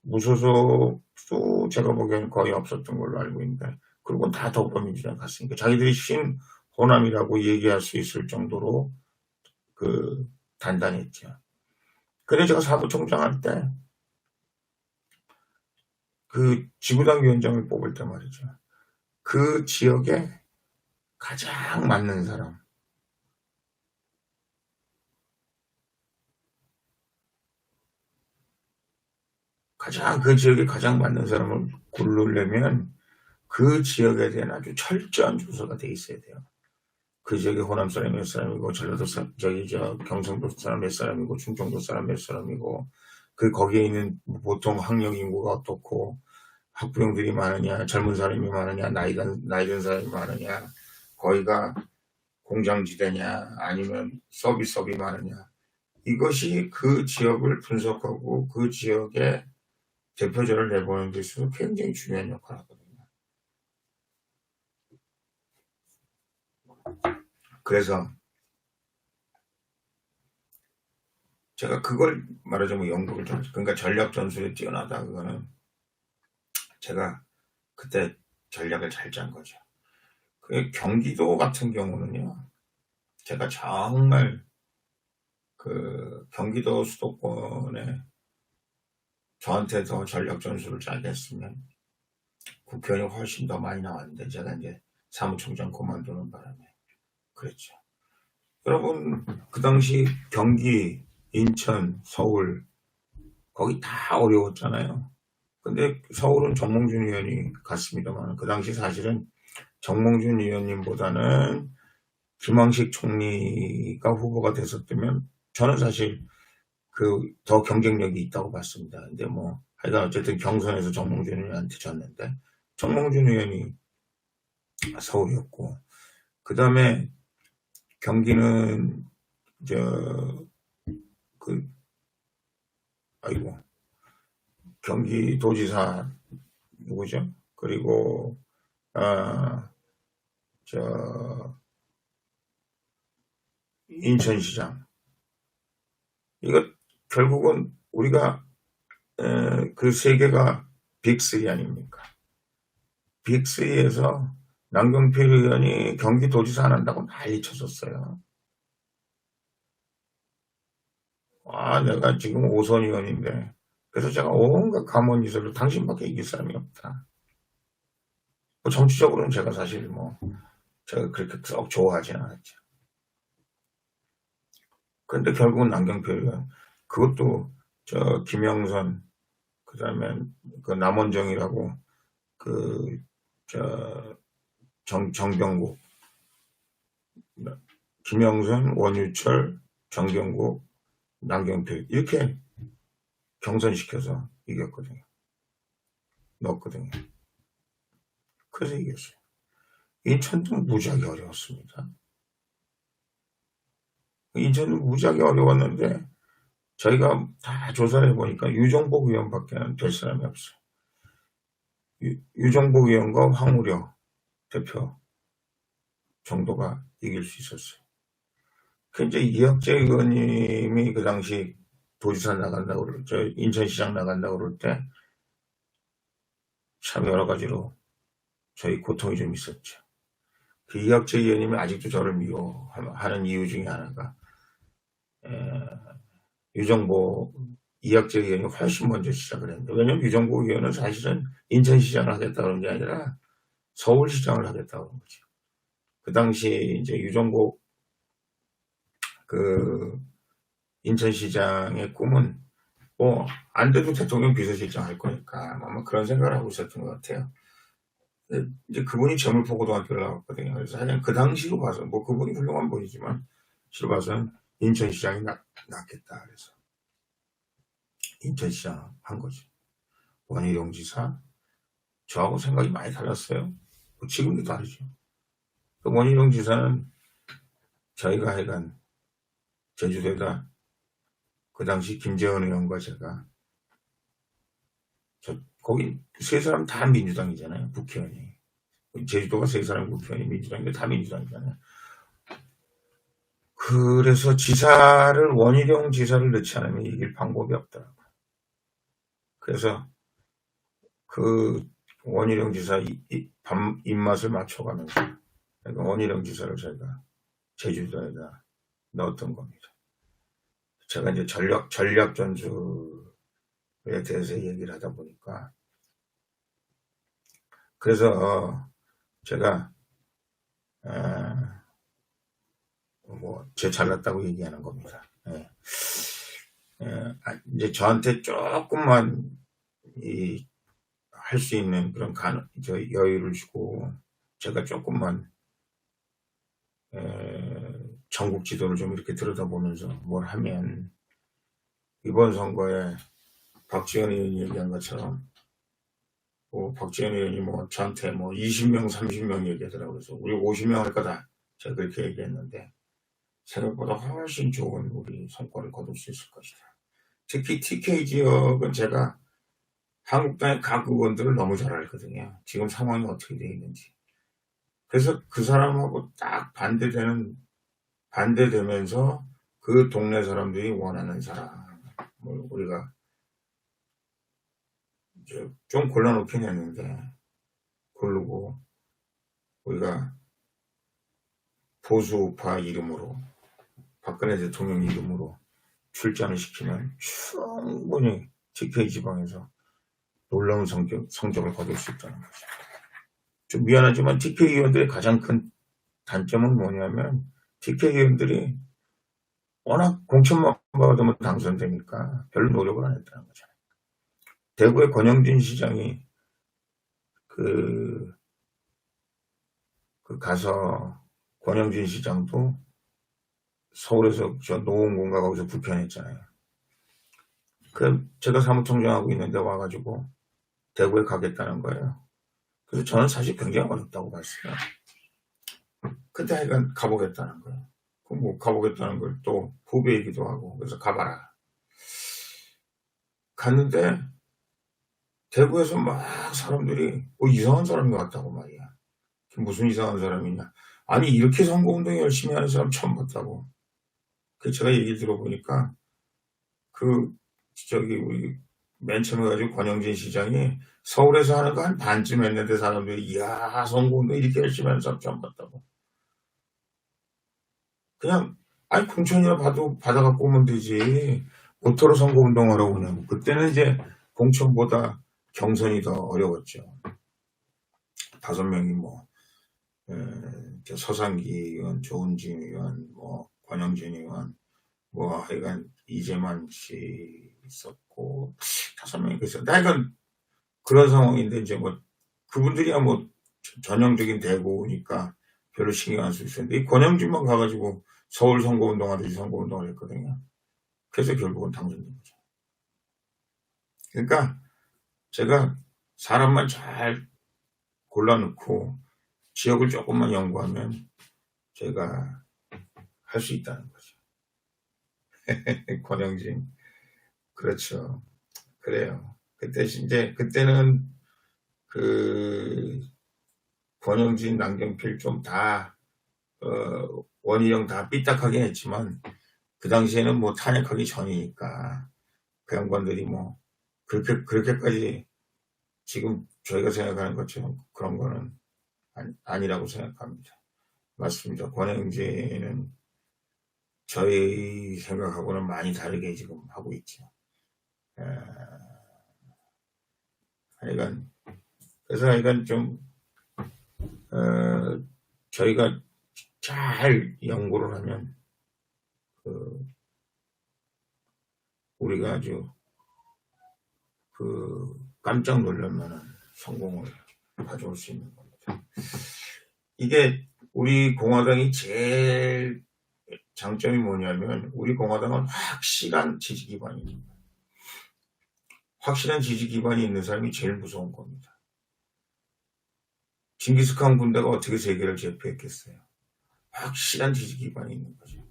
[SPEAKER 1] 무소속도 제가 보기에는 거의 없었던 걸로 알고 있는데 그리고 다 더불어민주당 갔으니까 자기들이 신호남이라고 얘기할 수 있을 정도로 그 단단했죠. 근데 제가 사무총장 할 때 그 지구당 위원장을 뽑을 때 말이죠. 그 지역에 가장 맞는 사람 그 지역에 가장 맞는 사람을 고르려면 그 지역에 대한 아주 철저한 조사가 돼 있어야 돼요. 그 지역에 호남 사람이 몇 사람이고 전라도 경상도 사람 몇 사람이고 충청도 사람 몇 사람이고 그 거기에 있는 보통 학령 인구가 어떻고 학부형들이 많으냐 젊은 사람이 많으냐 나이 든 사람이 많으냐 거기가 공장지대냐 아니면 서비스업이 많으냐 이것이 그 지역을 분석하고 그 지역의 대표자를 내보는 데 있어서 굉장히 중요한 역할을 하거든요. 그래서 제가 그걸 말하자면 연구를 좀 그러니까 전략 전술에 뛰어나다 그거는 제가 그때 전략을 잘 짠 거죠. 그 경기도 같은 경우는요. 제가 정말 그 경기도 수도권에 저한테 더 전략 전술을 짜게 했으면 국회의원이 훨씬 더 많이 나왔는데 제가 이제 사무총장 그만두는 바람에 그랬죠. 여러분 그 당시 경기, 인천, 서울 거기 다 어려웠잖아요. 근데 서울은 정몽준 의원이 갔습니다만 그 당시 사실은 정몽준 의원님보다는 김황식 총리가 후보가 됐었다면 저는 사실 그 더 경쟁력이 있다고 봤습니다. 근데 뭐 하여간 어쨌든 경선에서 정몽준 의원한테 졌는데 정몽준 의원이 서울이었고 그 다음에 경기는 경기도지사 누구죠? 그리고 인천시장 이거 결국은 우리가 그 세 개가 빅3 아닙니까? 빅3에서 남경필 의원이 경기도지사 안 한다고 난리 쳤었어요. 내가 지금 5선 의원인데 그래서 제가 온갖 감언이설로 당신밖에 이길 사람이 없다. 뭐 정치적으로는 제가 사실 제가 그렇게 썩 좋아하지는 않았죠. 근데 결국은 남경필 의원 그것도 김영선 그 다음에 그 남원정이라고 정병국 김영선, 원유철, 정병국, 남경필 이렇게 경선시켜서 이겼거든요. 넣었거든요. 그래서 이겼어요. 인천도 무지하게 어려웠습니다. 인천도 무지하게 어려웠는데 저희가 다 조사를 해보니까 유정복 의원밖에 될 사람이 없어요. 유정복 의원과 황우려 대표 정도가 이길 수 있었어요. 그 이제 이혁재 의원님이 그 당시 도지사 나간다고 그럴 때, 인천시장 나간다고 그럴 때 참 여러 가지로 저희 고통이 좀 있었죠. 그 이혁재 의원님이 아직도 저를 미워하는 이유 중에 하나가 유정복 이혁재 의원이 훨씬 먼저 시작을 했는데, 왜냐면 유정복 의원은 사실은 인천시장을 하겠다고 그런 게 아니라 서울시장을 하겠다고 그런 거죠. 그 당시 이제 유정복 그 인천시장의 꿈은 뭐 안 돼도 대통령 비서실장 할 거니까 아마 그런 생각을 하고 있었던 것 같아요. 근데 이제 그분이 재물포고등학교를 나왔거든요. 그래서 하여간 그 당시로 봐서 뭐 그분이 훌륭한 분이지만 실로 봐서는 인천시장이 낫겠다. 그래서 인천시장 한 거죠. 원희룡 지사 저하고 생각이 많이 달랐어요. 뭐 지금도 다르죠. 그 원희룡 지사는 저희가 하여간 제주도에다 그 당시 김재원 의원과 제가 거기 세 사람 다 민주당이잖아요. 국회의원이. 제주도가 세 사람 국회의원이 민주당인데 다 민주당이잖아요. 그래서 원희룡 지사를 넣지 않으면 이길 방법이 없더라고요. 그래서 그 원희룡 지사 입맛을 맞춰가면서 그러니까 원희룡 지사를 저희가 제주도에다 넣었던 겁니다. 제가 이제 전략 전술에 대해서 얘기를 하다 보니까 그래서 제가 제 잘났다고 얘기하는 겁니다. 이제 저한테 조금만 할 수 있는 그런 여유를 주고 제가 조금만 전국 지도를 좀 이렇게 들여다보면서 뭘 하면 이번 선거에 박지원 의원이 얘기한 것처럼 박지원 의원이 저한테 20명, 30명 얘기하더라고요. 그래서 우리 50명 할 거다. 제가 그렇게 얘기했는데 생각보다 훨씬 좋은 우리 성과를 거둘 수 있을 것이다. 특히 TK 지역은 제가 한국당의 각 의원들을 너무 잘 알거든요. 지금 상황이 어떻게 되어 있는지. 그래서 그 사람하고 딱 반대되면서 그 동네 사람들이 원하는 사람을 우리가 좀 골라놓긴 했는데 고르고 우리가 보수우파 이름으로 박근혜 대통령 이름으로 출전을 시키면 충분히 TK 지방에서 놀라운 성적을 거둘 수 있다는 거죠. 좀 미안하지만 TK 의원들의 가장 큰 단점은 뭐냐면 TK 의원들이 워낙 공천만 받으면 당선되니까 별로 노력을 안 했다는 거죠. 대구의 권영진 시장이 가서 권영진 시장도 서울에서 노원군가 거기서 불편했잖아요. 제가 사무총장하고 있는데 와가지고 대구에 가겠다는 거예요. 그래서 저는 사실 굉장히 어렵다고 봤어요. 근데 하여간 가보겠다는 거예요. 가보겠다는 걸 또 후배이기도 하고 그래서 가봐라. 갔는데 대구에서 막 사람들이 이상한 사람이 왔다고 말이야. 무슨 이상한 사람이냐. 아니 이렇게 선거운동 열심히 하는 사람 처음 봤다고. 제가 얘기를 들어보니까 우리 맨 처음에 가지고 권영진 시장이 서울에서 하는 거 한 반쯤 했는데 사람들이 이야 선거운동 이렇게 열심히 하는 사람 처음 봤다고. 그냥 공천이나 받아갖고 오면 되지. 뭐터로 선거운동 하라고 그러냐고. 그때는 이제 공천보다 경선이 더 어려웠죠. 5명이 서상기 의원, 조은진 의원, 권영진 의원, 하여간 이재만 씨 있었고 5명이 있었는데 하여간 그런 상황인데 이제 그분들이야 전형적인 대구니까 별로 신경 안 쓸 수 있는데 이 권영진만 가가지고 서울 선거운동 하듯이 선거운동을 했거든요. 그래서 결국은 당선된 거죠. 그러니까 제가 사람만 잘 골라놓고 지역을 조금만 연구하면 저희가 할 수 있다는 거죠. 권영진. 그렇죠. 그래요. 그때는 권영진, 남경필 좀 다, 원희룡 다 삐딱하긴 했지만, 그 당시에는 뭐 탄핵하기 전이니까, 그 양반들이 뭐, 그렇게까지 지금 저희가 생각하는 것처럼 그런 거는 아니라고 생각합니다. 맞습니다. 권영진은 저희 생각하고는 많이 다르게 지금 하고 있죠. 그래서 좀, 저희가 잘 연구를 하면, 우리가 아주, 깜짝 놀랄만한 성공을 가져올 수 있는 겁니다. 이게 우리 공화당이 제일 장점이 뭐냐면, 우리 공화당은 확실한 지지 기반입니다. 확실한 지지 기반이 있는 사람이 제일 무서운 겁니다. 징기스칸 군대가 어떻게 세계를 제패했겠어요? 확실한 지지 기반이 있는 거죠.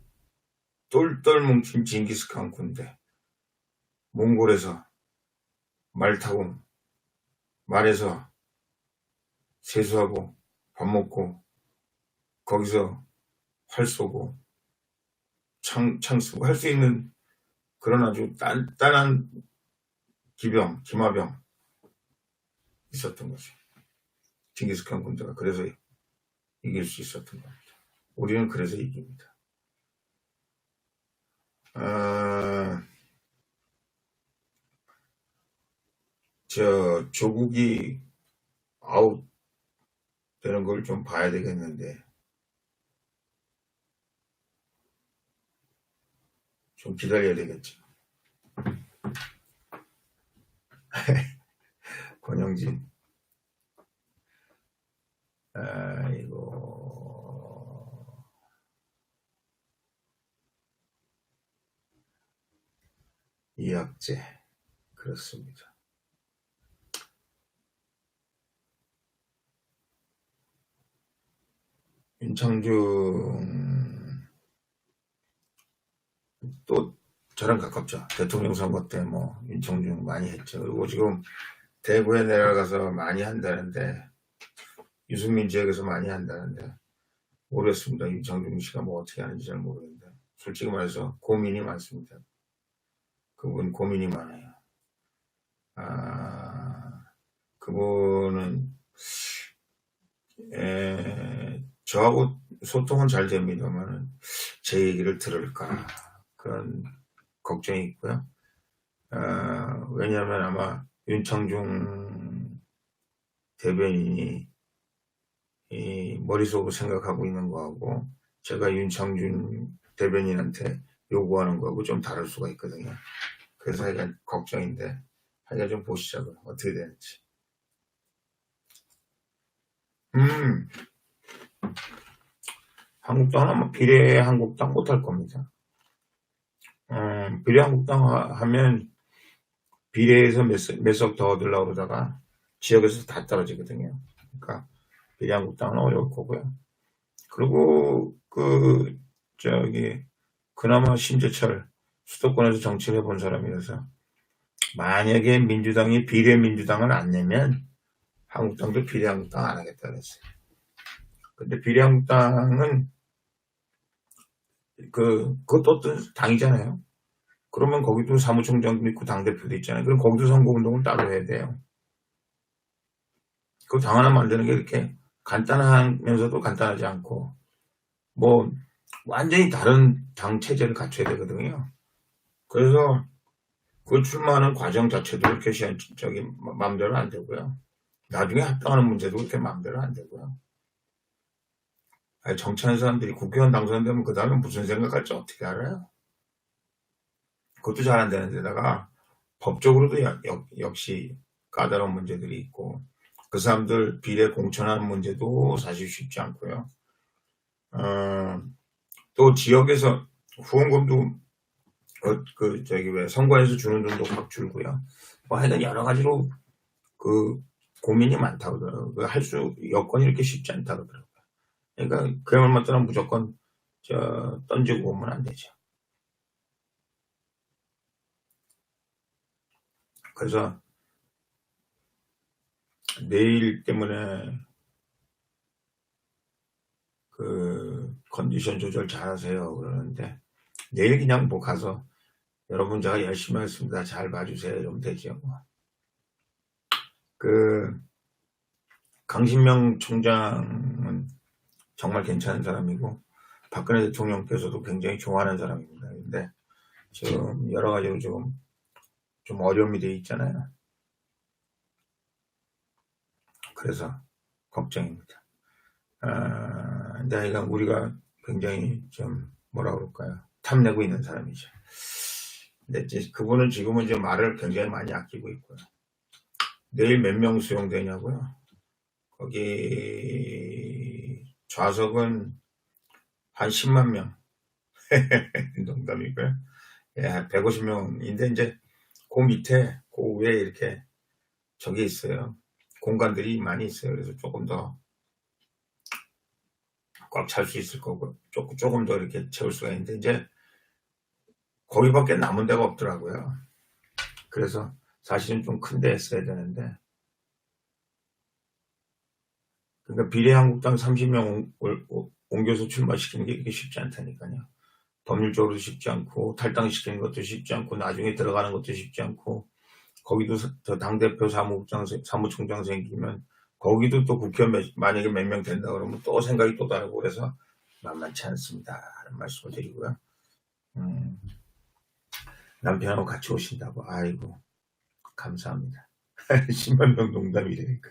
[SPEAKER 1] 똘똘 뭉친 징기스칸 군대. 몽골에서 말 타고 말에서 세수하고 밥 먹고 거기서 활 쏘고 창 쓰고 할 수 있는 그런 아주 단단한 기마병 있었던 거죠. 징기스칸 군대가 그래서 이길 수 있었던 겁니다. 우리는 그래서 이깁니다. 조국이 아웃 되는 걸 좀 봐야 되겠는데, 좀 기다려야 되겠죠. 권영진. 아이고. 이학재. 그렇습니다. 윤창중 또 저랑 가깝죠. 대통령 선거 때 뭐 윤창중 많이 했죠. 그리고 지금 대구에 내려가서 많이 한다는데, 유승민 지역에서 많이 한다는데 모르겠습니다. 윤창중 씨가 뭐 어떻게 하는지 잘 모르겠는데, 솔직히 말해서 고민이 많습니다. 그분 고민이 많아요. 그분은 저하고 소통은 잘 됩니다만 제 얘기를 들을까 그런 걱정이 있고요. 왜냐하면 아마 윤창중 대변인이 머릿속으로 생각하고 있는 거하고 제가 윤창중 대변인한테 요구하는 거하고 좀 다를 수가 있거든요. 그래서 하여간 걱정인데, 하여간 좀 보시자고요. 어떻게 되는지. 한국당은 아마 비례한국당 못할 겁니다. 비례한국당 하면 비례에서 몇 석 더 얻으려고 그러다가 지역에서 다 떨어지거든요. 그러니까 비례한국당은 어려울 거고요. 그리고 그나마 심재철 수도권에서 정치를 해본 사람이라서, 만약에 민주당이 비례민주당을 안 내면 한국당도 비례한국당 안 하겠다 그랬어요. 근데 비례한국당은 그것도 어떤 당이잖아요. 그러면 거기도 사무총장도 있고 당대표도 있잖아요. 그럼 거기도 선거운동을 따로 해야 돼요. 그 당 하나 만드는 게 이렇게 간단하면서도 간단하지 않고, 뭐 완전히 다른 당 체제를 갖춰야 되거든요. 그래서 그 출마하는 과정 자체도 그렇게 마음대로 안 되고요. 나중에 합당하는 문제도 그렇게 마음대로 안 되고요. 정치하는 사람들이 국회의원 당선되면 그 다음에 무슨 생각할지 어떻게 알아요? 그것도 잘 안 되는 데다가 법적으로도 역시 까다로운 문제들이 있고, 그 사람들 비례 공천하는 문제도 사실 쉽지 않고요. 또 지역에서 후원금도 선관에서 주는 돈도 확 줄고요. 뭐 하여간 여러 가지로 고민이 많다고 그러더라고요. 여건이 이렇게 쉽지 않다고 그러더라고요. 그러니까 그야말로 무조건 던지고 오면 안 되죠. 그래서 내일 때문에 컨디션 조절 잘 하세요 그러는데, 내일 그냥 뭐 가서 여러분 제가 열심히 하겠습니다, 잘 봐주세요 이러면 되죠. 뭐. 강신명 총장은 정말 괜찮은 사람이고 박근혜 대통령께서도 굉장히 좋아하는 사람입니다. 근데 지금 여러 가지로 좀 어려움이 돼 있잖아요. 그래서 걱정입니다. 근데 우리가 굉장히 좀 뭐라 그럴까요? 탐내고 있는 사람이죠. 근데 이제 그분은 지금은 이제 말을 굉장히 많이 아끼고 있고요. 내일 몇 명 수용되냐고요? 거기 좌석은 한 10만 명. 농담이고요. 예, 150명인데 이제 그 밑에 그 위에 이렇게 저기 있어요. 공간들이 많이 있어요. 그래서 조금 더 꽉 찰 수 있을 거고 조금 더 이렇게 채울 수가 있는데 이제 거기밖에 남은 데가 없더라고요. 그래서 사실은 좀 큰 데 했어야 되는데, 그러니까 비례한국당 30명 옮겨서 출마시키는 게 그렇게 쉽지 않다니까요. 법률적으로 쉽지 않고 탈당시키는 것도 쉽지 않고 나중에 들어가는 것도 쉽지 않고, 거기도 당대표 사무총장 생기면 거기도 또 국회의원 만약에 몇 명 된다 그러면 또 생각이 또 다르고, 그래서 만만치 않습니다 하는 말씀을 드리고요. 남편하고 같이 오신다고. 아이고 감사합니다. 10만 명 농담이라니까.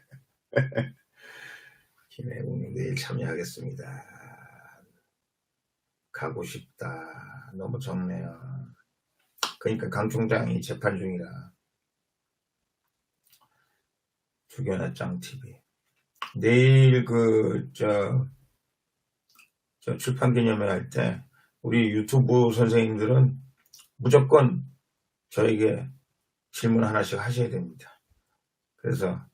[SPEAKER 1] 김해웅 내일 참여하겠습니다. 가고 싶다. 너무 적네요. 그러니까 강 총장이 재판 중이라. 주견화장 TV. 내일 출판 기념회 할 때 우리 유튜브 선생님들은 무조건 저에게 질문 하나씩 하셔야 됩니다. 그래서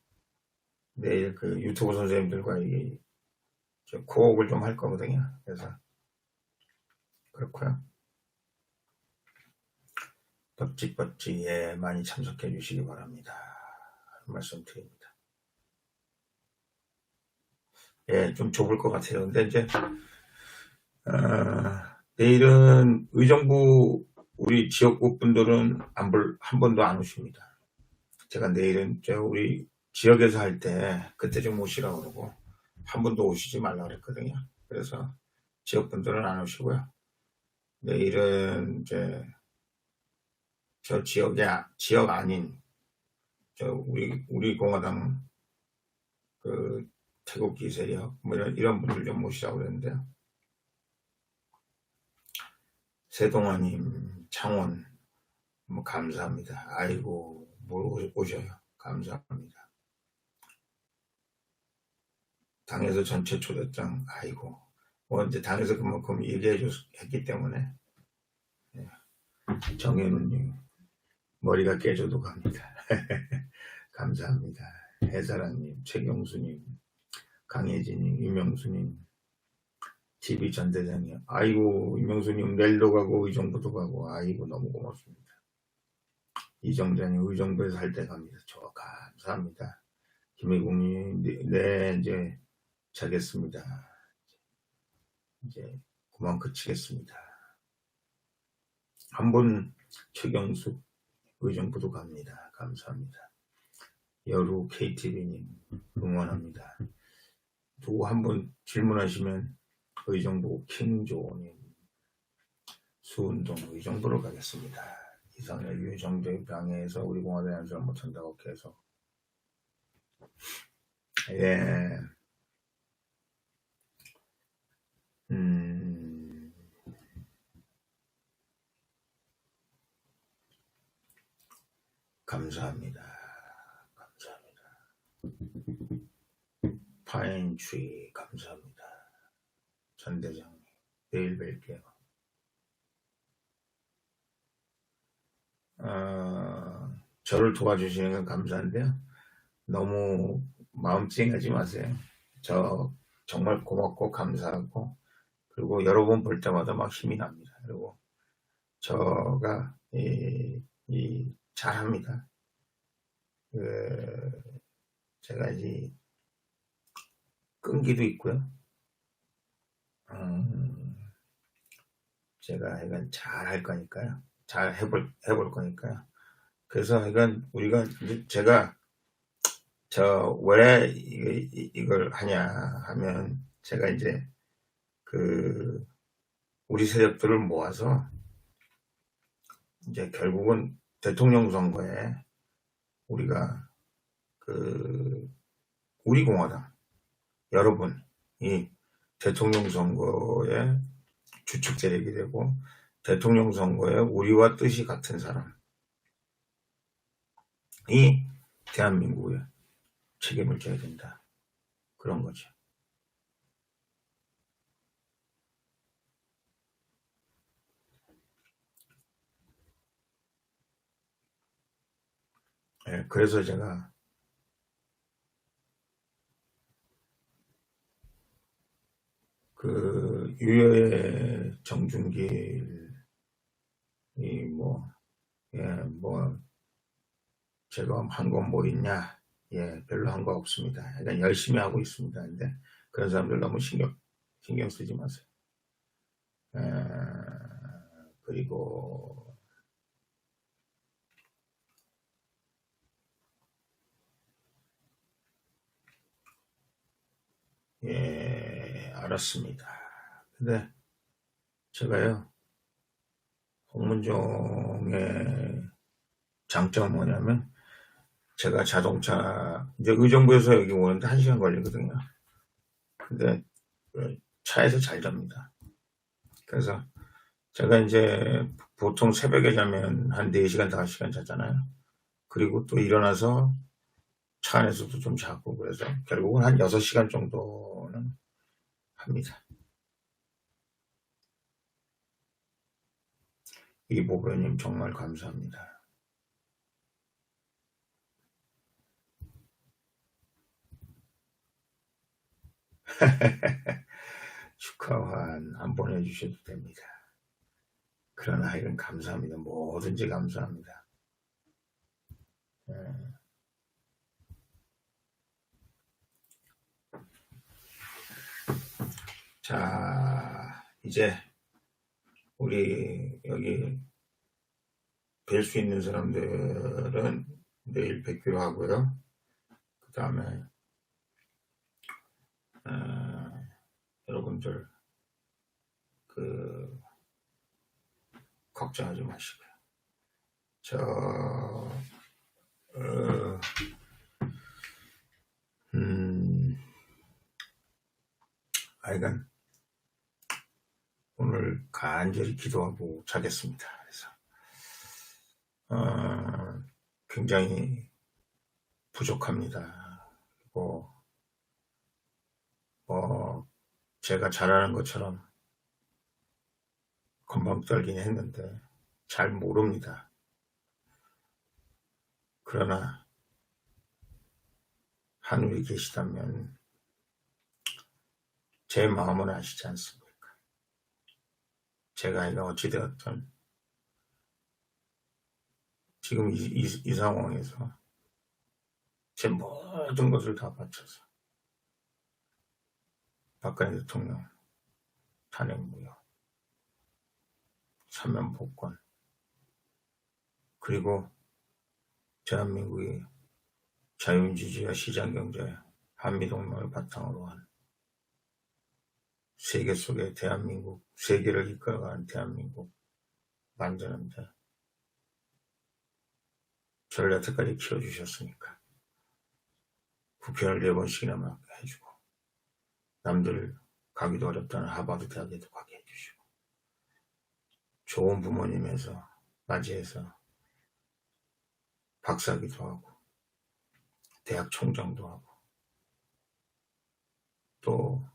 [SPEAKER 1] 내일 유튜브 선생님들과 코업을 좀 할 거거든요. 그래서 그렇고요. 벅지벅지에 많이 참석해 주시기 바랍니다. 말씀드립니다. 예, 좀 좁을 것 같아요. 근데 이제 내일은 의정부 우리 지역구 분들은 한 번도 안 오십니다. 제가 내일은 우리 지역에서 할 때 그때 좀 오시라고 그러고 한 번도 오시지 말라고 그랬거든요. 그래서 지역 분들은 안 오시고요. 내일은 이제 저 지역 아닌 우리 공화당 태극기 세력 뭐 이런 분들 좀 모시라고 그랬는데요. 세동아님, 창원 뭐 감사합니다. 아이고 뭘 오셔요. 감사합니다. 당에서 전체 초대장, 아이고 뭐 이제 당에서 그만큼 얘기했기 때문에. 네. 정혜은님 머리가 깨져도 갑니다. 감사합니다. 해사랑님, 최경수님, 강혜진님, 이명수님, TV 전대장님, 아이고 이명수님 내일도 가고 의정부도 가고, 아이고 너무 고맙습니다. 이정자님 의정부에서 할 때 갑니다. 저 감사합니다. 김혜국님 네 이제 자겠습니다. 이제 그만 그치겠습니다. 한 분 최경숙 의정부도 갑니다. 감사합니다. 여루 KTV님 응원합니다. 누구 한 분 질문하시면 의정부 킹조님, 수운동 의정부로 가겠습니다. 이상의 유정대 방해에서 우리 공화당 연설을 못한다고 계속. 예. 감사합니다. 파인트리 감사합니다. 전대장님 내일 뵐게요. 저를 도와주시는 건 감사한데요. 너무 마음 찡하지 마세요. 저 정말 고맙고 감사하고, 그리고 여러 번 볼 때마다 막 힘이 납니다. 그리고 저가 잘합니다. 제가 이제 끈기도 있고요. 제가 이건 잘 할 거니까요. 잘 해볼 거니까요. 그래서 이건 우리가 이제 제가 왜 이걸 하냐 하면, 제가 이제 우리 세력들을 모아서 이제 결국은 대통령 선거에 우리가 우리 공화당 여러분이 대통령 선거에 주축 세력이 되고, 대통령 선거에 우리와 뜻이 같은 사람이 대한민국에 책임을 져야 된다. 그런 거죠. 예, 그래서 제가 유여의 정준길이 제가 한 건 뭐 있냐? 예, 별로 한 거 없습니다. 그러니까 열심히 하고 있습니다. 근데 그런 사람들 너무 신경 쓰지 마세요. 그리고 예, 알았습니다. 근데 제가요, 홍문종의 장점은 뭐냐면, 제가 자동차, 이제 의정부에서 여기 오는데 1시간 걸리거든요. 근데 차에서 잘 잡니다. 그래서 제가 이제 보통 새벽에 자면 한 4시간, 5시간 자잖아요. 그리고 또 일어나서 차 안에서도 좀 자고, 그래서 결국은 한 6시간 정도는 합니다. 이보배님 정말 감사합니다. 축하환 안 보내주셔도 됩니다. 그러나 이건 감사합니다. 뭐든지 감사합니다. 네. 자, 이제 우리 여기 뵐 수 있는 사람들은 내일 뵙기로 하고요. 그 다음에 여러분들 걱정하지 마시고요. 하여간 오늘 간절히 기도하고 자겠습니다. 그래서 굉장히 부족합니다. 그리고 제가 잘하는 것처럼 금방 떨긴 했는데 잘 모릅니다. 그러나 하늘에 계시다면 제 마음은 아시지 않습니까? 제가 이거 어찌되었든 지금 이 상황에서 제 모든 것을 다 바쳐서 박근혜 대통령 탄핵 무효, 사면 복권, 그리고 대한민국이 자유민주주의와 시장경제, 한미동맹을 바탕으로 한 세계 속의 대한민국, 세계를 이끌어가는 대한민국 만드는데 저를 여태까지 키워주셨으니까 국회를 4번씩이나 막 해주고, 남들 가기도 어렵다는 하버드 대학에도 가게 해주시고, 좋은 부모님에서 맞이해서 박사기도 하고 대학 총장도 하고, 또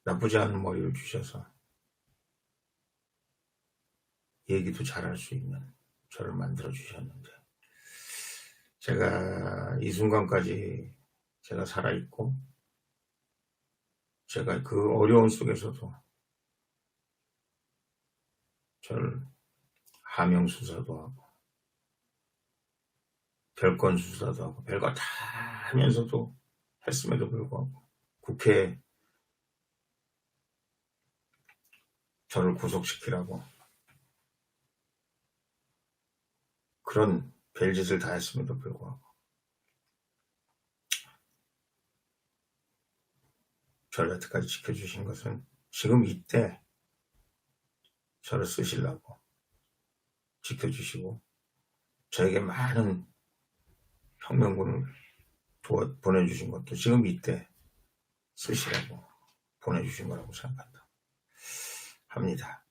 [SPEAKER 1] 나쁘지 않은 머리를 주셔서 얘기도 잘할 수 있는 저를 만들어 주셨는데, 제가 이 순간까지 제가 살아있고, 제가 그 어려운 속에서도 저를 하명 수사도 하고, 별건 수사도 하고, 별거 다 하면서도 했음에도 불구하고, 국회에 저를 구속시키라고 그런 별짓을 다 했음에도 불구하고 저를 여태까지 지켜주신 것은 지금 이때 저를 쓰시려고 지켜주시고 저에게 많은 혁명군을 보내주신 것도 지금 이때 쓰시라고 보내주신 거라고 생각한다. 합니다.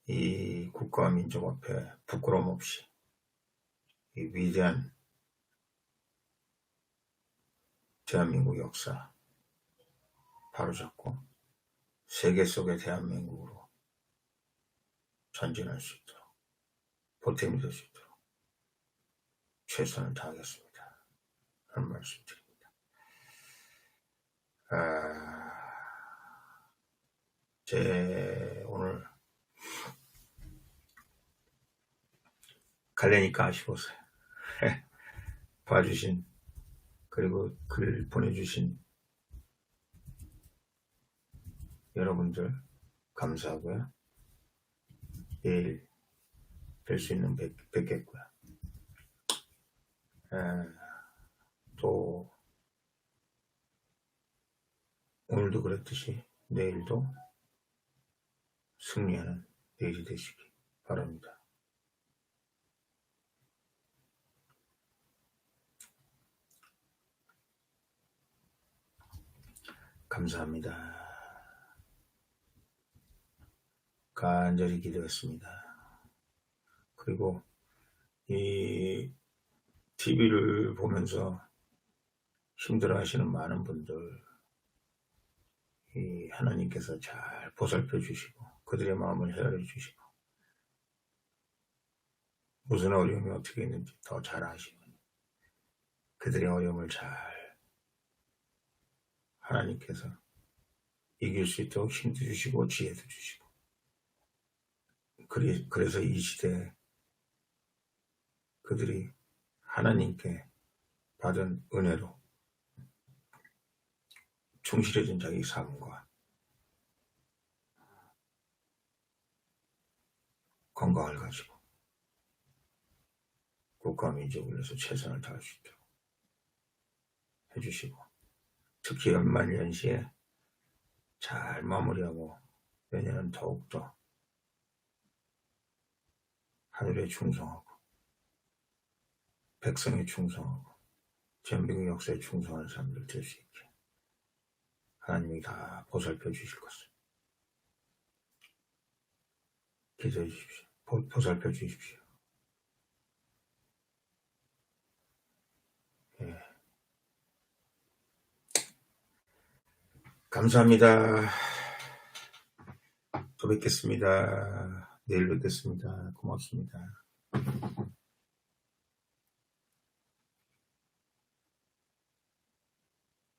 [SPEAKER 1] 이 국가와 민족 앞에 부끄러움 없이 이 위대한 대한민국 역사 바로잡고 세계 속의 대한민국으로 전진할 수 있도록 보탬이 될 수 있도록 최선을 다하겠습니다. 하는 말씀 드립니다. 제 오늘 갈래니까 아쉬워서요. 봐주신 그리고 글 보내주신 여러분들 감사하고요. 내일 뵐 수 있는 뵙겠고요. 또 오늘도 그랬듯이 내일도 승리하는 내일이 되시기 바랍니다. 감사합니다. 간절히 기도했습니다. 그리고 이 TV를 보면서 힘들어하시는 많은 분들 이 하나님께서 잘 보살펴 주시고 그들의 마음을 헤아려 주시고 무슨 어려움이 어떻게 있는지 더 잘 아시고 그들의 어려움을 잘 하나님께서 이길 수 있도록 힘도 주시고 지혜도 주시고 그래서 이 시대에 그들이 하나님께 받은 은혜로 충실해진 자기 삶과 건강을 가지고 국가 민족을 위해서 최선을 다할 수 있도록 해주시고 특히 연말연시에 잘 마무리하고 내년은 더욱더 하늘에 충성하고 백성에 충성하고 대한민국 역사에 충성하는 사람들 될 수 있게 하나님이 다 보살펴 주실 것을 기도해 주십시오. 보살펴 주십시오. 예. 감사합니다. 또 뵙겠습니다. 내일 뵙겠습니다. 고맙습니다.